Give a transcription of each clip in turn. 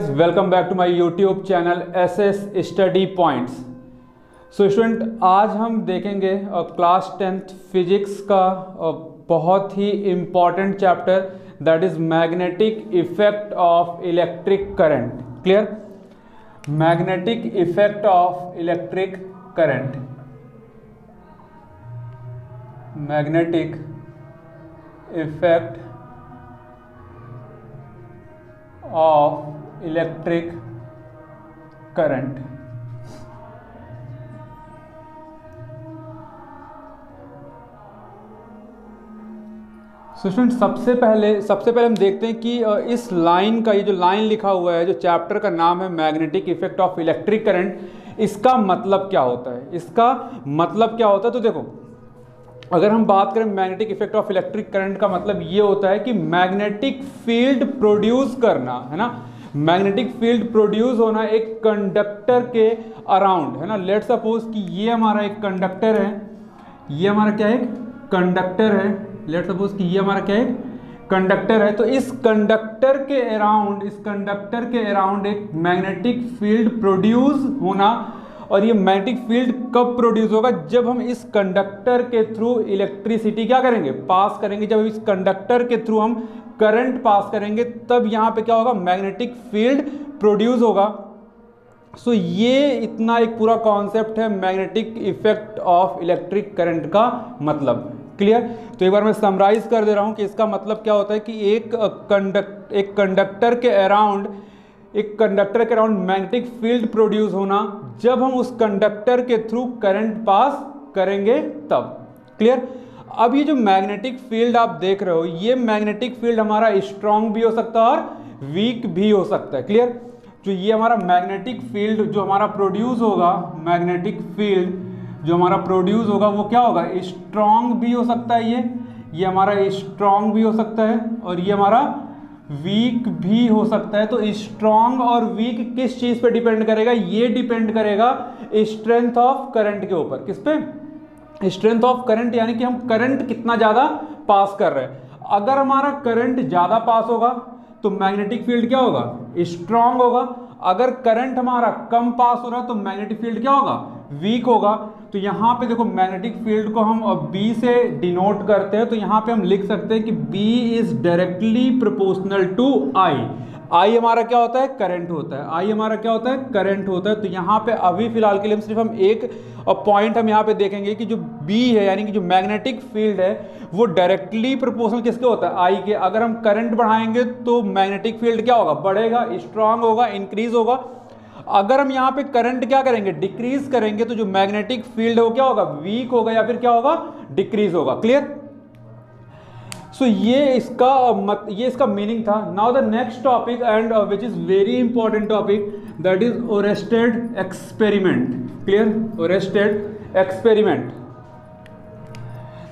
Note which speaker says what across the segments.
Speaker 1: Welcome back to my YouTube channel SS study points. So student, आज हम देखेंगे class 10th physics का बहुत ही important chapter, that is magnetic effect of electric current. Clear? Magnetic effect of electric current, magnetic effect of electric current. So student, सबसे पहले हम देखते हैं कि इस लाइन का, ये जो लाइन लिखा हुआ है, जो चैप्टर का नाम है magnetic effect of electric current, इसका मतलब क्या होता है। इसका मतलब क्या होता है, तो देखो, अगर हम बात करें magnetic effect of electric current का मतलब ये होता है कि मैग्नेटिक फील्ड प्रोड्यूस करना, है ना। मैग्नेटिक फील्ड प्रोड्यूस होना एक कंडक्टर के अराउंड, है ना। लेट्स सपोज कि ये हमारा एक कंडक्टर है, ये हमारा क्या है, कंडक्टर है। लेट्स सपोज कि ये हमारा क्या है, कंडक्टर है। तो इस कंडक्टर के अराउंड एक मैग्नेटिक फील्ड प्रोड्यूस होना, और ये मैग्नेटिक फील्ड कब प्रोड्यूस होगा, जब हम इस कंडक्टर के थ्रू इलेक्ट्रिसिटी क्या करेंगे, पास करेंगे। जब इस कंडक्टर के थ्रू हम करंट पास करेंगे, तब यहां पे क्या होगा, मैग्नेटिक फील्ड प्रोड्यूस होगा। सो ये इतना एक पूरा कॉन्सेप्ट है magnetic effect of electric current का मतलब। क्लियर? तो एक बार मैं समराइज कर दे रहा हूं कि इसका मतलब क्या होता है कि एक कंडक्टर के अराउंड मैग्नेटिक फील्ड प्रोड्यूस होना, जब हम उस कंडक्टर के थ्रू करंट पास करेंगे तब। क्लियर? अब ये जो मैग्नेटिक फील्ड आप देख रहे हो, ये मैग्नेटिक फील्ड हमारा स्ट्रांग भी हो सकता है और वीक भी हो सकता है। क्लियर? जो ये हमारा मैग्नेटिक फील्ड जो हमारा प्रोड्यूस होगा, मैग्नेटिक फील्ड जो हमारा प्रोड्यूस होगा, वो क्या होगा, स्ट्रांग भी हो सकता है। ये हमारा स्ट्रांग भी हो सकता है, और ये हमारा वीक भी हो सकता है। तो स्ट्रांग और वीक किस चीज पे डिपेंड करेगा, ये डिपेंड करेगा स्ट्रेंथ ऑफ करंट के ऊपर। किस पे? स्ट्रेंथ ऑफ करंट, यानी कि हम करंट कितना ज्यादा पास कर रहे हैं। अगर हमारा करंट ज्यादा पास होगा तो मैग्नेटिक फील्ड क्या होगा, स्ट्रांग होगा। अगर करंट हमारा कम पास हो रहा है तो मैग्नेटिक फील्ड क्या होगा, वीक होगा। तो यहां पे देखो, मैग्नेटिक फील्ड को हम B से डिनोट करते हैं। तो यहां पे हम लिख सकते हैं कि B is directly proportional to I। I हमारा क्या होता है, करंट होता है। I हमारा क्या होता है, करंट होता है। तो यहाँ पे अभी फिलहाल के लिए हम एक पॉइंट हम यहाँ पे देखेंगे कि जो B है, यानी कि जो मैग्नेटिक फील्ड है, वो डायरेक्टली प्रोपोर्शनल किसके होता है, I के। अगर हम करंट बढ़ाएंगे तो मैग्नेटिक फील्ड क्या होगा, बढ़ेगा, स्ट्रांग होगा, इंक्रीज होगा। अगर हम यहाँ पे करंट क्या करेंगे, डिक्रीज करेंगे, तो जो मैग्नेटिक फील्ड है वो क्या होगा, वीक होगा, या फिर क्या होगा, डिक्रीज होगा। क्लियर? सो ये इसका मीनिंग था। Now the next topic, and which is very important topic, that is Oersted experiment. Clear? Oersted experiment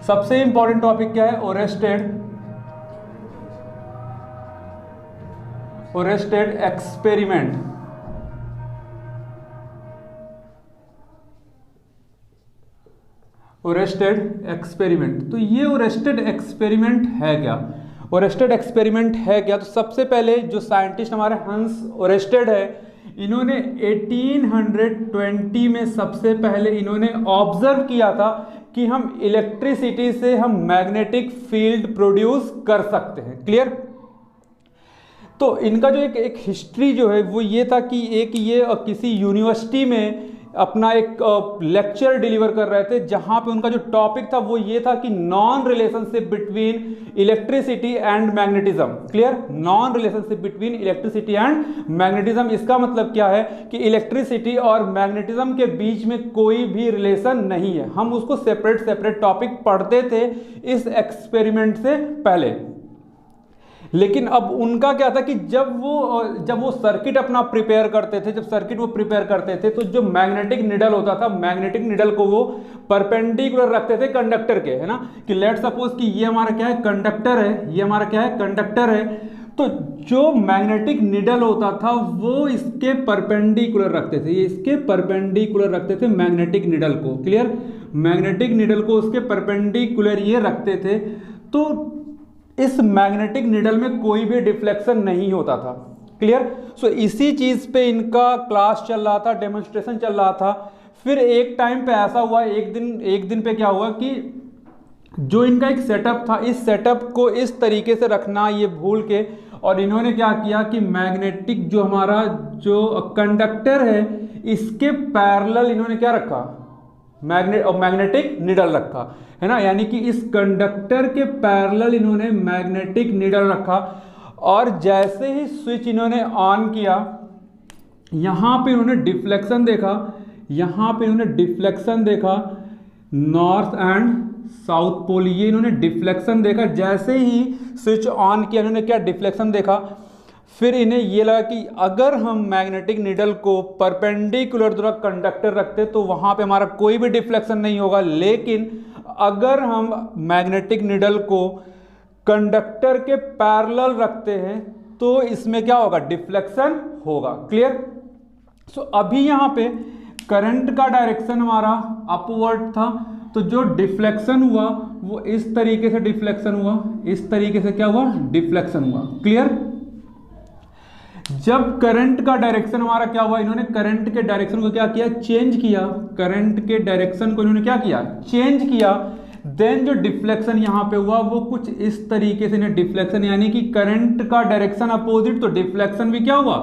Speaker 1: सबसे इंपॉर्टेंट टॉपिक क्या है, ओरेस्टेड एक्सपेरिमेंट। Oersted experiment. तो ये ओरेस्टेड एक्सपेरिमेंट है क्या, ओरेस्टेड एक्सपेरिमेंट है क्या? तो सबसे पहले जो साइंटिस्ट हमारे हंस ओरेस्टेड है, इन्होंने 1820 में सबसे पहले इन्होंने ऑब्जर्व किया था कि हम इलेक्ट्रिसिटी से हम मैग्नेटिक फील्ड प्रोड्यूस कर सकते हैं। क्लियर? तो इनका जो एक हिस्ट्री जो है वो ये था कि ये किसी यूनिवर्सिटी में अपना एक लेक्चर डिलीवर कर रहे थे, जहां पे उनका जो टॉपिक था वो ये था कि non relationship between electricity and magnetism. Clear? Non relationship between electricity and magnetism. इसका मतलब क्या है कि इलेक्ट्रिसिटी और मैग्नेटिज्म के बीच में कोई भी रिलेशन नहीं है। हम उसको सेपरेट टॉपिक पढ़ते थे इस एक्सपेरिमेंट से पहले। लेकिन अब उनका क्या था कि जब वो सर्किट अपना प्रिपेयर करते थे, तो जो मैग्नेटिक निडल होता था, मैग्नेटिक निडल को वो परपेंडिकुलर रखते थे कंडक्टर के, है ना। कि लेट सपोज कि ये हमारा क्या है, कंडक्टर है, ये हमारा क्या है, कंडक्टर है। तो जो मैग्नेटिक निडल होता था वो इसके परपेंडिकुलर रखते थे, ये इसके परपेंडिकुलर रखते थे मैग्नेटिक निडल को। क्लियर? मैग्नेटिक निडल को उसके परपेंडिकुलर ये रखते थे। तो इस मैग्नेटिक निडल में कोई भी डिफ्लेक्शन नहीं होता था। क्लियर। सो इसी चीज पे इनका क्लास चल रहा था, डेमोन्स्ट्रेशन चल रहा था। फिर एक टाइम पे ऐसा हुआ, एक दिन पे क्या हुआ कि जो इनका एक सेटअप था, इस सेटअप को इस तरीके से रखना ये भूल के, और इन्होंने क्या किया कि मैग्नेटिक जो हमारा जो कंडक्टर है इसके पैरेलल इन्होंने क्या रखा, मैग्नेटिक निडल रखा, है ना। यानी कि इस कंडक्टर के पैरेलल इन्होंने मैग्नेटिक निडल रखा, और जैसे ही स्विच इन्होंने ऑन किया, यहां पे इन्होंने डिफ्लेक्शन देखा, यहां पे इन्होंने डिफ्लेक्शन देखा, नॉर्थ एंड साउथ पोल, ये इन्होंने डिफ्लेक्शन देखा। जैसे ही स्विच ऑन किया इन्होंने क्या डिफ्लेक्शन देखा। फिर इन्हें ये लगा कि अगर हम मैग्नेटिक निडल को परपेंडिकुलर द्वारा कंडक्टर रखते तो वहां पे हमारा कोई भी डिफ्लेक्शन नहीं होगा, लेकिन अगर हम मैग्नेटिक निडल को कंडक्टर के पैरेलल रखते हैं तो इसमें क्या होगा, डिफ्लेक्शन होगा। क्लियर। सो अभी यहां पे करंट का डायरेक्शन हमारा अपवर्ड था, तो जो डिफ्लेक्शन हुआ वो इस तरीके से डिफ्लेक्शन हुआ, इस तरीके से क्या हुआ, डिफ्लेक्शन हुआ। क्लियर। जब करंट का डायरेक्शन हमारा क्या हुआ, इन्होंने करंट के डायरेक्शन को क्या किया, चेंज किया, करंट के डायरेक्शन को इन्होंने क्या किया, चेंज किया। देन जो डिफ्लेक्शन यहां पे हुआ वो कुछ इस तरीके से डिफ्लेक्शन, यानी कि करंट का डायरेक्शन अपोजिट, तो डिफ्लेक्शन भी क्या हुआ,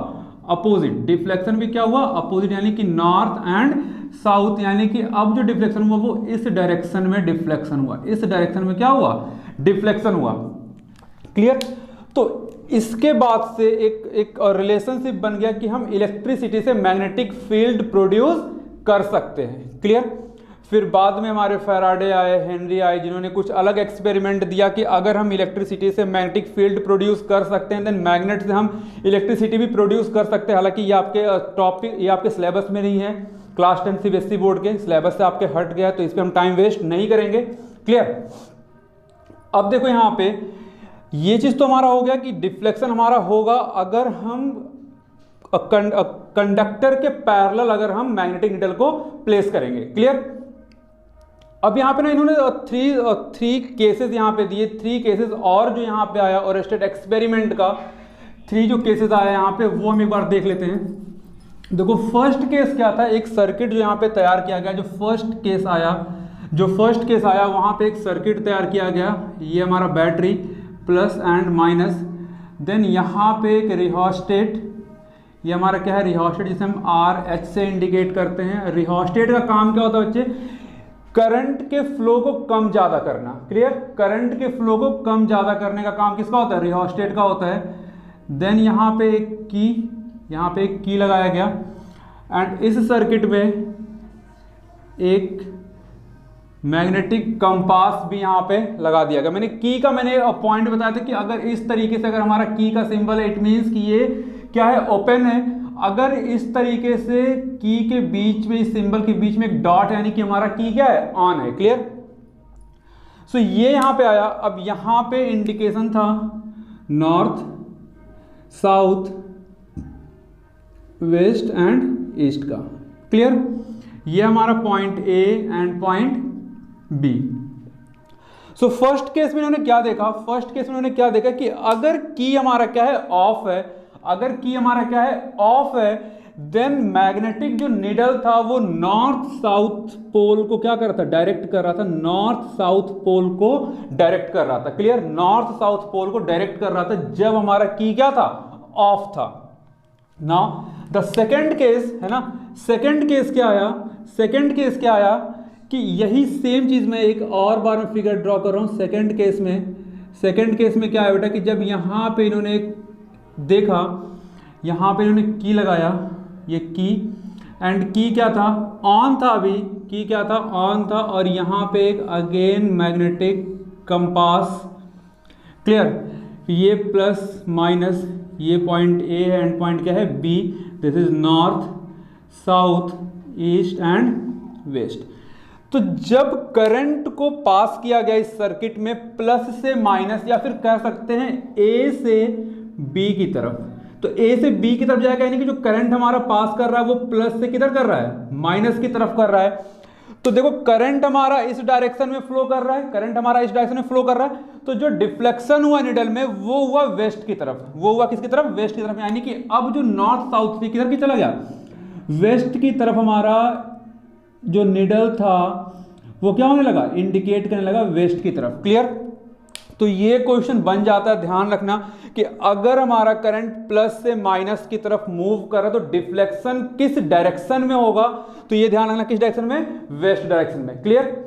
Speaker 1: अपोजिट, डिफ्लेक्शन भी क्या हुआ, अपोजिट, यानी कि नॉर्थ एंड साउथ। यानी कि अब जो डिफ्लेक्शन हुआ वो इस डायरेक्शन में डिफ्लेक्शन हुआ, इस डायरेक्शन में क्या हुआ, डिफ्लेक्शन हुआ। क्लियर। तो इसके बाद से एक रिलेशनशिप बन गया कि हम इलेक्ट्रिसिटी से मैग्नेटिक फील्ड प्रोड्यूस कर सकते हैं। क्लियर। फिर बाद में हमारे फैराडे आए, हेनरी आए, जिन्होंने कुछ अलग एक्सपेरिमेंट दिया कि अगर हम इलेक्ट्रिसिटी से मैग्नेटिक फील्ड प्रोड्यूस कर सकते हैं, देन मैग्नेट से हम इलेक्ट्रिसिटी भी प्रोड्यूस कर सकते हैं। हालांकि ये आपके टॉपिक, ये आपके सिलेबस में नहीं है, क्लास 10 सीबीएसई बोर्ड के सिलेबस से आपके हट गया, तो इस पर हम टाइम वेस्ट नहीं करेंगे। क्लियर। अब देखो यहाँ पे ये चीज तो हमारा हो गया कि डिफ्लेक्शन हमारा होगा अगर हम कंडक्टर के पैरेलल अगर हम मैग्नेटिक निडल को प्लेस करेंगे। क्लियर। अब यहाँ पे ना इन्होंने थ्री केसेस यहाँ पे दिए, 3 केसेस और जो यहाँ पे आया और स्टेट एक्सपेरिमेंट का 3 जो केसेस आया यहाँ पे वो हम एक बार देख लेते हैं। देखो फर्स्ट केस क्या था, एक सर्किट जो यहाँ पे तैयार किया गया, जो फर्स्ट केस आया वहाँ पे एक सर्किट तैयार किया गया, ये हमारा battery plus and minus, then यहाँ पे एक रिहोस्टेट, ये हमारा क्या है, रिहोस्टेट, जिसे हम RH से इंडिकेट करते हैं। रिहोस्टेट का काम क्या होता है बच्चे, करंट के फ्लो को कम ज्यादा करना। क्लियर। करंट के फ्लो को कम ज्यादा करने का काम किसका होता है, रिहोस्टेट का होता है। देन यहाँ पे एक की लगाया गया, एंड इस सर्किट में एक मैग्नेटिक कंपास भी यहाँ पे लगा दिया गया। मैंने पॉइंट बताया था कि अगर इस तरीके से अगर हमारा की का सिंबल है, इट मीन्स कि ये क्या है, ओपन है। अगर इस तरीके से की के बीच में, इस सिंबल के बीच में एक डॉट, यानी कि हमारा की क्या है, ऑन है। क्लियर। सो ये यहां पे आया। अब यहां पे इंडिकेशन था north, south, west and east का। क्लियर। ये हमारा point A and point B. So first case में इन्होंने क्या देखा, कि अगर की हमारा क्या है, ऑफ है, अगर की हमारा क्या है, ऑफ है, देन मैग्नेटिक जो निडल था वो नॉर्थ साउथ पोल को क्या कर रहा था, डायरेक्ट कर रहा था, नॉर्थ साउथ पोल को डायरेक्ट कर रहा था। क्लियर। नॉर्थ साउथ पोल को डायरेक्ट कर रहा था जब हमारा की क्या था, ऑफ था। नाउ द सेकेंड केस है ना, सेकेंड केस क्या आया कि यही सेम चीज मैं एक और बार में फिगर ड्रॉ कर रहा हूं। सेकेंड केस में क्या है बेटा कि जब यहां पे इन्होंने देखा, यहां पे इन्होंने की लगाया, ये की, एंड की क्या था, ऑन था, अभी की क्या था, ऑन था, और यहां पे एक अगेन मैग्नेटिक कंपास। क्लियर। ये प्लस माइनस, ये पॉइंट ए है एंड पॉइंट क्या है, B. This is north, south, east and west. तो जब करंट को पास किया गया इस सर्किट में प्लस से माइनस, या फिर कह सकते हैं ए से बी की तरफ, तो ए से बी की तरफ जाएगा, यानी कि जो करंट हमारा पास कर रहा है वो प्लस से किधर कर रहा है, माइनस की तरफ कर रहा है। तो देखो करंट हमारा इस डायरेक्शन में फ्लो कर रहा है, करंट हमारा इस डायरेक्शन में फ्लो कर रहा है, तो जो डिफ्लेक्शन हुआ निडल में वो हुआ वेस्ट की तरफ, वो हुआ किसकी तरफ, वेस्ट की तरफ। यानी कि अब जो नॉर्थ साउथ से किधर की चला गया, वेस्ट की तरफ हमारा जो निडल था वो क्या होने लगा, इंडिकेट करने लगा वेस्ट की तरफ। क्लियर। तो ये क्वेश्चन बन जाता है, ध्यान रखना कि अगर हमारा करंट प्लस से माइनस की तरफ मूव कर रहा है तो डिफ्लेक्शन किस डायरेक्शन में होगा, तो ये ध्यान रखना किस डायरेक्शन में, वेस्ट डायरेक्शन में। Clear.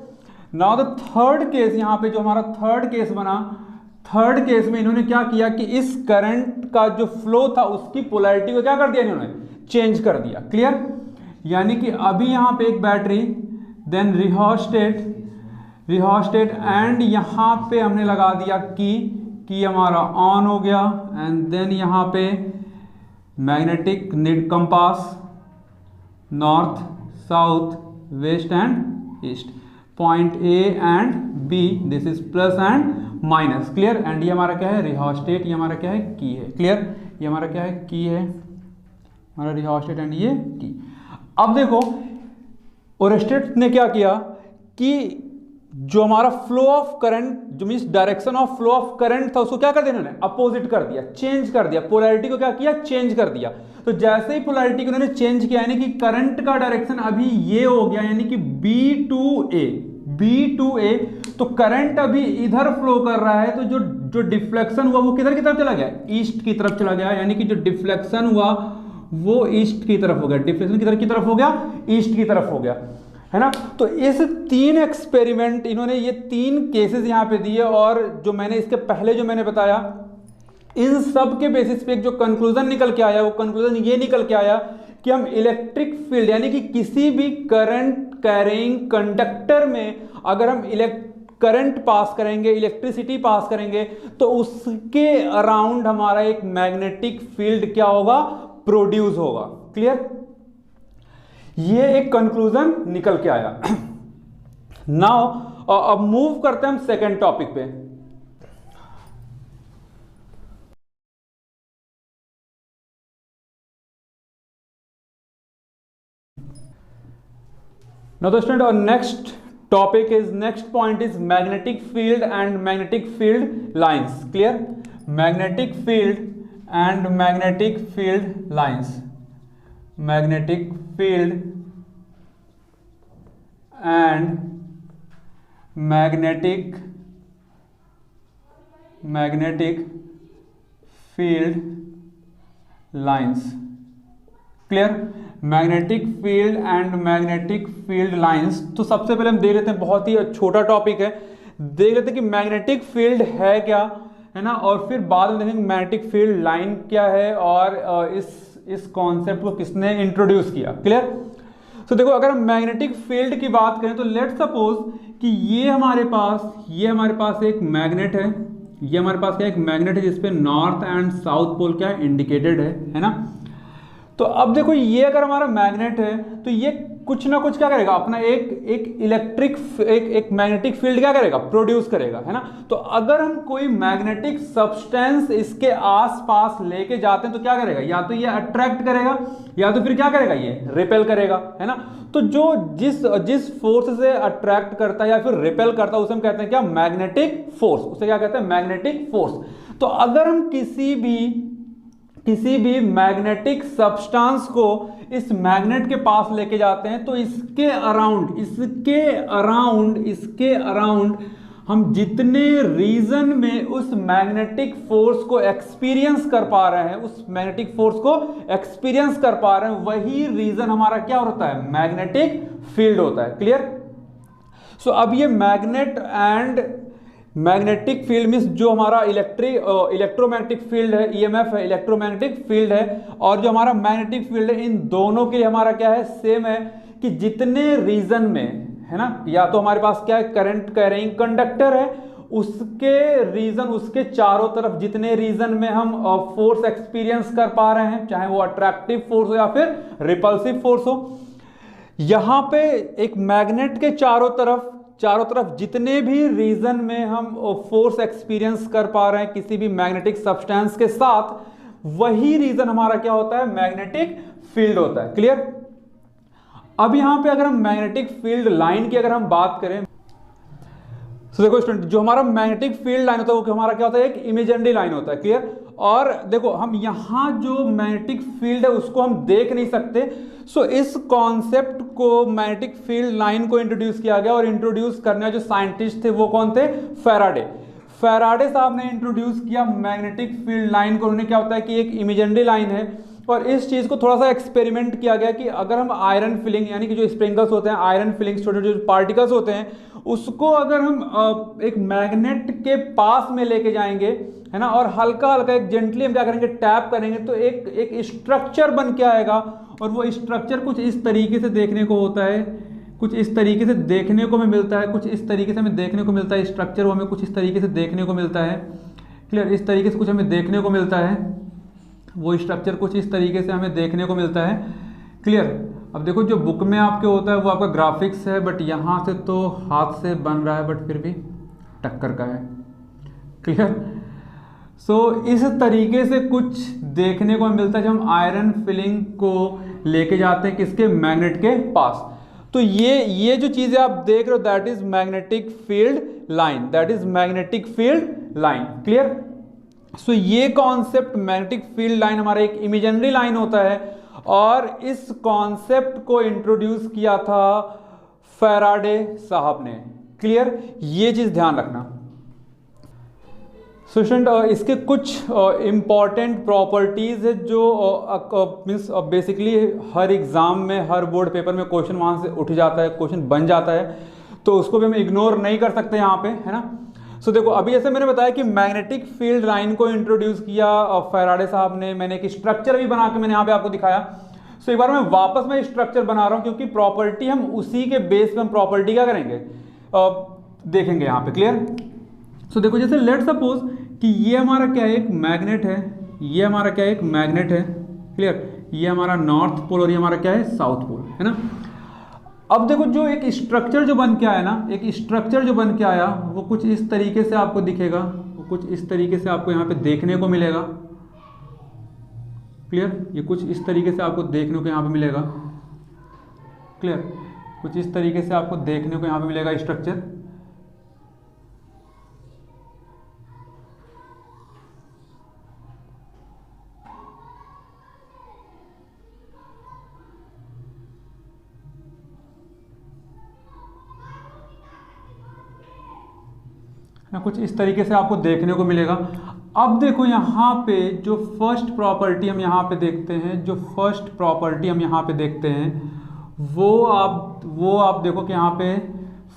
Speaker 1: Now the third case, यहां पे जो हमारा थर्ड केस बना, थर्ड केस में इन्होंने क्या किया कि इस करंट का जो फ्लो था उसकी पोलैरिटी को क्या कर दिया इन्होंने, चेंज कर दिया। क्लियर। यानी कि अभी यहां पे एक बैटरी, देन रिहोस्टेट एंड यहां पे हमने लगा दिया की हमारा ऑन हो गया, एंड देन यहां पे magnetic need compass, north south west and east, point A and B, this is plus and minus. Clear. And ये हमारा क्या है, रिहोस्टेट, ये हमारा क्या है, की है। क्लियर। ये हमारा क्या है, की है, हमारा रिहोस्टेट एंड ये की। अब देखो ओरेस्टेट ने क्या किया कि जो हमारा फ्लो ऑफ करंट, जो means direction of flow of current था उसको क्या कर दिया इन्होंने, अपोजिट कर दिया, चेंज कर दिया, पोलैरिटी को क्या किया, चेंज कर दिया। तो जैसे ही पोलैरिटी को उन्होंने चेंज किया यानी कि करंट का डायरेक्शन अभी ये हो गया, यानी कि B टू A, तो करंट अभी इधर फ्लो कर रहा है, तो जो डिफ्लेक्शन हुआ वो किधर की तरफ चला गया, ईस्ट की तरफ चला गया। यानी कि जो डिफ्लेक्शन हुआ वो ईस्ट की तरफ हो गया, डिफ्लेक्शन किधर की तरफ हो गया, ईस्ट की तरफ हो गया, है ना। तो इस 3 एक्सपेरिमेंट इन्होंने ये 3 केसेस यहां पे दिए, और जो मैंने इसके पहले जो मैंने बताया इन सब के बेसिस पे एक जो कंक्लूजन निकल के आया, वो कंक्लूजन ये निकल के आया कि हम इलेक्ट्रिक फील्ड यानी कि किसी भी करंट कैरिंग कंडक्टर में अगर हम करंट पास करेंगे, इलेक्ट्रिसिटी पास करेंगे, तो उसके अराउंड हमारा एक मैग्नेटिक फील्ड क्या होगा, प्रोड्यूस होगा। क्लियर। ये एक कंक्लूजन निकल के आया। नाउ अब मूव करते हैं हम सेकेंड टॉपिक पे। Now the student, our next topic is, next point is magnetic field and magnetic field lines. Clear? Magnetic field and magnetic field lines. Magnetic field and magnetic field lines. Clear. Magnetic field and magnetic field lines. तो सबसे पहले हम देख लेते हैं, बहुत ही छोटा topic है, देख लेते हैं कि मैग्नेटिक फील्ड है क्या, है ना, और फिर बाद में देखेंगे मैग्नेटिक फील्ड लाइन क्या है, और इस कॉन्सेप्ट को किसने इंट्रोड्यूस किया। क्लियर। तो देखो अगर हम मैग्नेटिक फील्ड की बात करें तो लेट्स सपोज कि ये हमारे पास एक मैग्नेट है, ये हमारे पास क्या एक मैग्नेट है जिसपे नॉर्थ एंड साउथ पोल क्या इंडिकेटेड है ना। तो अब देखो ये अगर हमारा मैग्नेट है तो ये कुछ ना कुछ क्या करेगा, अपना एक इलेक्ट्रिक एक मैग्नेटिक फील्ड क्या करेगा, प्रोड्यूस करेगा, है ना। तो अगर हम कोई मैग्नेटिक सब्सटेंस इसके आसपास लेके जाते हैं तो क्या करेगा, या तो ये अट्रैक्ट करेगा या तो फिर क्या करेगा, ये रिपेल करेगा, है ना। तो जो जिस फोर्स से अट्रैक्ट करता है या फिर रिपेल करता है उसे हम कहते हैं क्या, मैग्नेटिक फोर्स, उसे क्या कहते हैं, मैग्नेटिक फोर्स। तो अगर हम किसी भी मैग्नेटिक सब्सटेंस को इस मैग्नेट के पास लेके जाते हैं तो इसके अराउंड हम जितने रीजन में उस मैग्नेटिक फोर्स को एक्सपीरियंस कर पा रहे हैं, वही रीजन हमारा क्या होता है, मैग्नेटिक फील्ड होता है। क्लियर। सो अब ये magnet and magnetic field means जो हमारा इलेक्ट्रोमैग्नेटिक फील्ड है, ईएमएफ है, इलेक्ट्रोमैग्नेटिक फील्ड है, और जो हमारा मैग्नेटिक फील्ड है, इन दोनों के लिए हमारा क्या है, सेम है कि जितने रीजन में, है ना, या तो हमारे पास क्या है, करंट कैरिंग कंडक्टर है, उसके चारों तरफ जितने रीजन में हम फोर्स एक्सपीरियंस कर पा रहे हैं, चाहे वो अट्रैक्टिव फोर्स हो या फिर रिपल्सिव फोर्स हो, यहां पे एक मैग्नेट के चारों तरफ जितने भी रीजन में हम फोर्स एक्सपीरियंस कर पा रहे हैं किसी भी मैग्नेटिक सब्सटेंस के साथ, वही रीजन हमारा क्या होता है, मैग्नेटिक फील्ड होता है। क्लियर। अब यहाँ पे अगर हम मैग्नेटिक फील्ड लाइन की अगर हम बात करें तो देखो स्टूडेंट, जो हमारा मैग्नेटिक फील्ड लाइन होता है वो हमारा क्या होता है, एक इमेजिनरी लाइन होता है, क्लियर। और देखो हम यहाँ जो मैग्नेटिक फील्ड है उसको हम देख नहीं सकते, सो इस कॉन्सेप्ट को मैग्नेटिक फील्ड लाइन को इंट्रोड्यूस किया गया। और इंट्रोड्यूस करने वाले जो साइंटिस्ट थे वो कौन थे, फैराडे। फैराडे साहब ने इंट्रोड्यूस किया मैग्नेटिक फील्ड लाइन को। उन्होंने क्या होता है कि एक इमेजिनरी लाइन है, और इस चीज़ को थोड़ा सा एक्सपेरिमेंट किया गया कि अगर हम आयरन फिलिंग यानी कि जो स्प्रिंकल्स होते हैं, आयरन फिलिंग्स, छोटे छोटे जो पार्टिकल्स होते हैं, उसको अगर हम एक मैग्नेट के पास में लेके जाएंगे, है ना, और हल्का हल्का एक जेंटली हम क्या करेंगे, टैप करेंगे, तो एक स्ट्रक्चर बन के आएगा। और वो स्ट्रक्चर कुछ इस तरीके से देखने को होता है, कुछ इस तरीके से देखने को हमें मिलता है, कुछ इस तरीके से हमें देखने को मिलता है स्ट्रक्चर, वो हमें कुछ इस तरीके से देखने को मिलता है, क्लियर। इस तरीके से कुछ हमें देखने को मिलता है, वो स्ट्रक्चर कुछ इस तरीके से हमें देखने को मिलता है, क्लियर। अब देखो जो बुक में आपके होता है वो आपका ग्राफिक्स है, बट यहाँ से तो हाथ से बन रहा है, बट फिर भी टक्कर का है, क्लियर। सो इस तरीके से कुछ देखने को मिलता है जब हम आयरन फिलिंग को लेके जाते हैं किसके, मैग्नेट के पास। तो ये जो चीज़ें आप देख रहे हो that is magnetic field line, that is magnetic field line, clear. So ये कॉन्सेप्ट मैग्नेटिक फील्ड लाइन हमारा एक इमेजिनरी लाइन होता है, और इस कॉन्सेप्ट को इंट्रोड्यूस किया था फैराडे साहब ने, क्लियर। ये चीज ध्यान रखना। सो स्टूडेंट, इसके कुछ इंपॉर्टेंट प्रॉपर्टीज है जो मीन्स बेसिकली हर एग्जाम में, हर बोर्ड पेपर में क्वेश्चन वहां से उठ जाता है, क्वेश्चन बन जाता है, तो उसको भी हम इग्नोर नहीं कर सकते यहाँ पे, है ना। सो देखो अभी जैसे मैंने बताया कि मैग्नेटिक फील्ड लाइन को इंट्रोड्यूस किया फैराडे साहब ने, मैंने एक स्ट्रक्चर भी बना के मैंने यहाँ पे आपको दिखाया। सो एक बार मैं वापस में स्ट्रक्चर बना रहा हूँ, क्योंकि प्रॉपर्टी हम उसी के बेस पे हम प्रॉपर्टी क्या करेंगे, देखेंगे यहाँ पे, क्लियर। सो देखो जैसे लेट सपोज कि ये हमारा क्या है, एक मैग्नेट है, ये हमारा क्या है, एक मैग्नेट है, क्लियर। ये हमारा नॉर्थ पोल और ये हमारा क्या है, साउथ पोल, है ना। अब देखो जो एक स्ट्रक्चर जो बन के आया ना, एक स्ट्रक्चर जो बन के आया वो कुछ इस तरीके से आपको दिखेगा, वो कुछ इस तरीके से आपको यहाँ पे देखने को मिलेगा, क्लियर। ये कुछ इस तरीके से आपको देखने को यहाँ पे मिलेगा, क्लियर। कुछ इस तरीके से आपको देखने को यहाँ पे मिलेगा स्ट्रक्चर। ना कुछ इस तरीके से आपको देखने को मिलेगा। अब देखो यहाँ पे जो फर्स्ट प्रॉपर्टी हम यहाँ पे देखते हैं, जो फर्स्ट प्रॉपर्टी हम यहाँ पे देखते हैं वो आप देखो कि यहाँ पे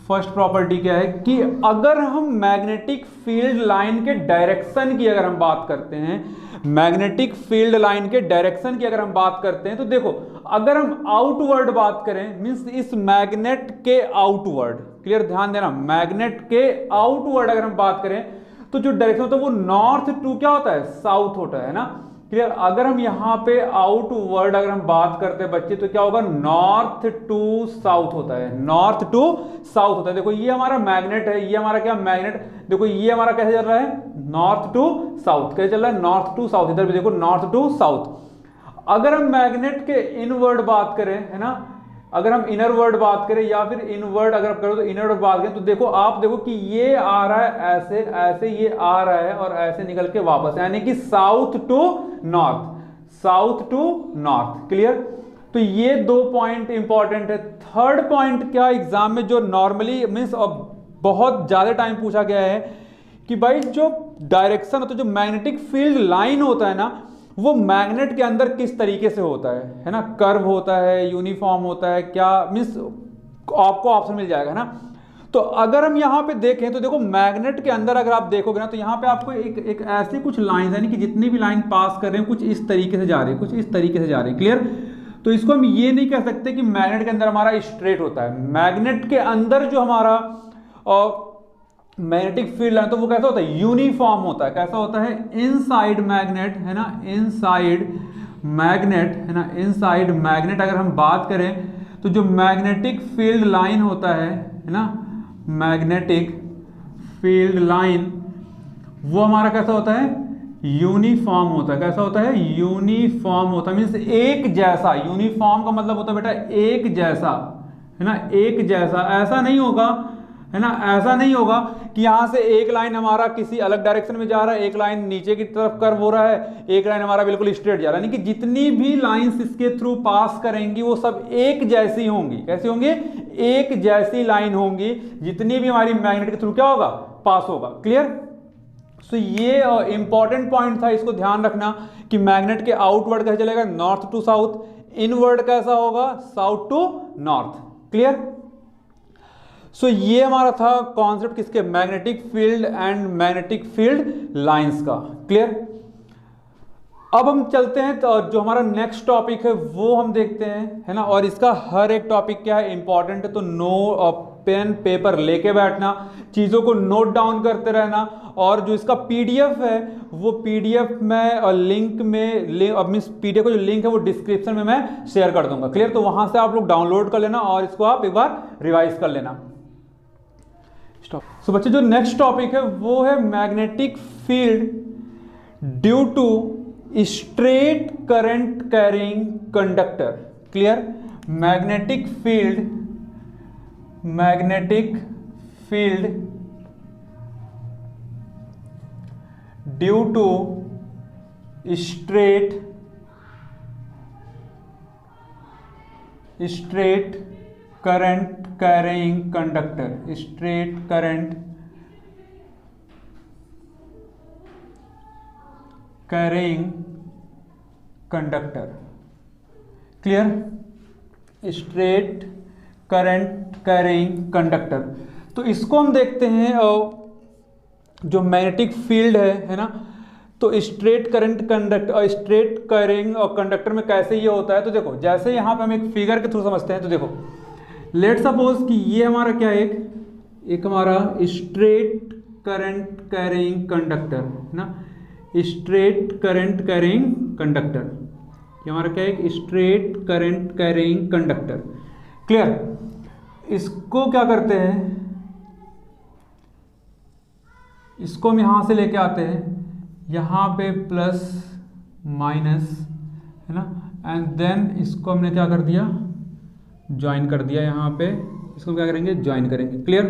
Speaker 1: फर्स्ट प्रॉपर्टी क्या है कि अगर हम मैग्नेटिक फील्ड लाइन के डायरेक्शन की अगर हम बात करते हैं, मैग्नेटिक फील्ड लाइन के डायरेक्शन की अगर हम बात करते हैं, तो देखो अगर हम आउटवर्ड बात करें, मींस इस मैग्नेट के आउटवर्ड, क्लियर, ध्यान देना, मैग्नेट के आउटवर्ड अगर हम बात करें तो जो डायरेक्शन होता है वो नॉर्थ टू क्या होता है, साउथ होता है ना, क्लियर। अगर हम यहाँ पे आउटवर्ड अगर हम बात करते हैं बच्चे तो क्या होगा, नॉर्थ टू साउथ होता है, नॉर्थ टू साउथ होता है। देखो ये हमारा मैग्नेट है, ये हमारा क्या मैग्नेट, देखो ये हमारा कैसे चल रहा है, नॉर्थ टू साउथ, कैसे चल रहा है, नॉर्थ टू साउथ, इधर भी देखो नॉर्थ टू साउथ। अगर हम मैग्नेट के इनवर्ड बात करें, है ना, अगर हम इनर वर्ड बात करें या फिर इनवर्ड अगर करो तो इनर वर्ड बात करें, तो देखो आप देखो कि ये आ रहा है ऐसे ऐसे, ये आ रहा है और ऐसे निकल के वापस, यानी कि south to north, south to north, clear. तो ये दो पॉइंट इंपॉर्टेंट है। थर्ड पॉइंट क्या एग्जाम में जो नॉर्मली मीन्स बहुत ज्यादा टाइम पूछा गया है कि भाई जो डायरेक्शन होता है, जो मैग्नेटिक फील्ड लाइन होता है ना, वो मैग्नेट के अंदर किस तरीके से होता है ना, कर्व होता है, यूनिफॉर्म होता है, क्या मीन्स आपको ऑप्शन मिल जाएगा ना। तो अगर हम यहाँ पे देखें तो देखो मैग्नेट के अंदर अगर आप देखोगे ना तो यहाँ पे आपको एक ऐसी कुछ लाइन यानी कि जितनी भी लाइन पास कर रहे हैं कुछ इस तरीके से जा रही है, कुछ इस तरीके से जा रही है, क्लियर। तो इसको हम ये नहीं कह सकते कि मैग्नेट के अंदर हमारा स्ट्रेट होता है। मैग्नेट के अंदर जो हमारा मैग्नेटिक फील्ड है तो वो कैसा होता है, यूनिफॉर्म होता है। कैसा होता है, इनसाइड मैग्नेट, है ना, इनसाइड मैग्नेट, है ना, इनसाइड मैग्नेट अगर हम बात करें तो जो मैग्नेटिक फील्ड लाइन होता है ना, मैग्नेटिक फील्ड लाइन वो हमारा कैसा होता है, यूनिफॉर्म होता है। कैसा होता है? यूनिफॉर्म होता है, मीन्स एक जैसा। यूनिफॉर्म का मतलब होता है बेटा एक जैसा, है ना, एक जैसा। ऐसा नहीं होगा, है ना, ऐसा नहीं होगा कि यहां से एक लाइन हमारा किसी अलग डायरेक्शन में जा रहा है, एक लाइन नीचे की तरफ कर्व हो रहा है, एक लाइन हमारा बिल्कुल स्ट्रेट जा रहा है। यानी कि जितनी भी लाइंस इसके थ्रू पास करेंगी वो सब एक जैसी होंगी। कैसी होंगी? एक जैसी लाइन होंगी जितनी भी हमारी मैग्नेट के थ्रू क्या होगा? पास होगा। क्लियर? सो ये इंपॉर्टेंट पॉइंट था, इसको ध्यान रखना कि मैग्नेट के आउटवर्ड कैसे चलेगा? North to south. इनवर्ड कैसा होगा? South to north. Clear? So ये हमारा था कॉन्सेप्ट किसके? Magnetic field and magnetic field lines का। क्लियर? अब हम चलते हैं तो जो हमारा नेक्स्ट टॉपिक है वो हम देखते हैं, है ना। और इसका हर एक टॉपिक क्या है? इंपॉर्टेंट है। तो नो पेन पेपर लेके बैठना, चीज़ों को नोट डाउन करते रहना। और जो इसका पीडीएफ है वो पीडीएफ में और लिंक में मीन्स पीडीएफ का जो लिंक है वो डिस्क्रिप्शन में मैं शेयर कर दूंगा। क्लियर? तो वहां से आप लोग डाउनलोड कर लेना और इसको आप एक बार रिवाइज कर लेना। सो बच्चे जो नेक्स्ट टॉपिक है वो है magnetic field due to straight current carrying conductor. Clear? Magnetic field due to straight current carrying conductor. Straight current carrying conductor. Clear? Straight current carrying conductor. तो इसको हम देखते हैं जो मैग्नेटिक फील्ड है ना। तो स्ट्रेट करंट कंडक्टर और स्ट्रेट कैरिंग और कंडक्टर में कैसे ये होता है? तो देखो, जैसे यहां पे हम एक फिगर के थ्रू समझते हैं। तो देखो, लेट सपोज कि ये हमारा क्या है? एक हमारा स्ट्रेट करंट कैरिंग कंडक्टर, है ना। स्ट्रेट करंट कैरिंग कंडक्टर, ये हमारा क्या है? Straight current carrying conductor. Clear? इसको क्या करते हैं? इसको हम यहां से लेके आते हैं, यहां पे प्लस माइनस, है ना, एंड देन इसको हमने क्या कर दिया? ज्वाइन कर दिया। यहां पे इसको क्या करेंगे? ज्वाइन करेंगे। क्लियर?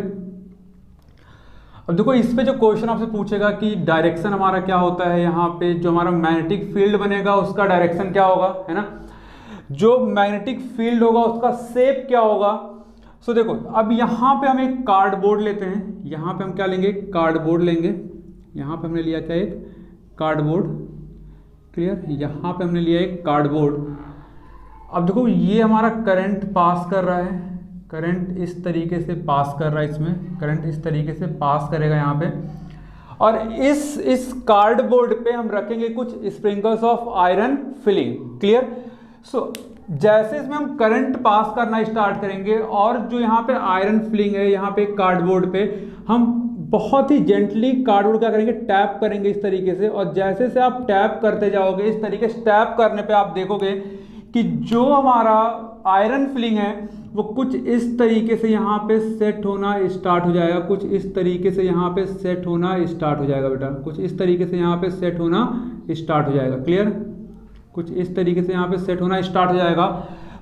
Speaker 1: अब देखो, इस पे जो क्वेश्चन आपसे पूछेगा कि डायरेक्शन हमारा क्या होता है, यहाँ पे जो हमारा मैग्नेटिक फील्ड बनेगा उसका डायरेक्शन क्या होगा, है ना। जो मैग्नेटिक फील्ड होगा उसका शेप क्या होगा। सो देखो, अब यहाँ पे हम एक कार्डबोर्ड लेते हैं। यहाँ पे हम क्या लेंगे? कार्डबोर्ड लेंगे। यहाँ पे हमने लिया क्या? एक कार्डबोर्ड। क्लियर? यहाँ पे हमने लिया एक कार्डबोर्ड। अब देखो, ये हमारा करंट पास कर रहा है, करंट इस तरीके से पास कर रहा है, इसमें करंट इस तरीके से पास करेगा यहाँ पे। और इस कार्डबोर्ड पे हम रखेंगे कुछ sprinkles of iron filling. Clear? So जैसे इसमें हम करंट पास करना स्टार्ट करेंगे और जो यहाँ पे आयरन फिलिंग है यहाँ पे कार्डबोर्ड पे, हम बहुत ही जेंटली कार्डबोर्ड क्या करेंगे? टैप करेंगे इस तरीके से। और जैसे से आप टैप करते जाओगे, इस तरीके से टैप करने पे आप देखोगे कि जो हमारा आयरन फिलिंग है वो कुछ इस तरीके से यहाँ पे सेट होना स्टार्ट हो जाएगा। कुछ इस तरीके से यहाँ पे सेट होना स्टार्ट हो जाएगा बेटा। कुछ इस तरीके से यहाँ पे सेट होना स्टार्ट हो जाएगा। क्लियर? कुछ इस तरीके से यहाँ पे सेट होना स्टार्ट हो जाएगा।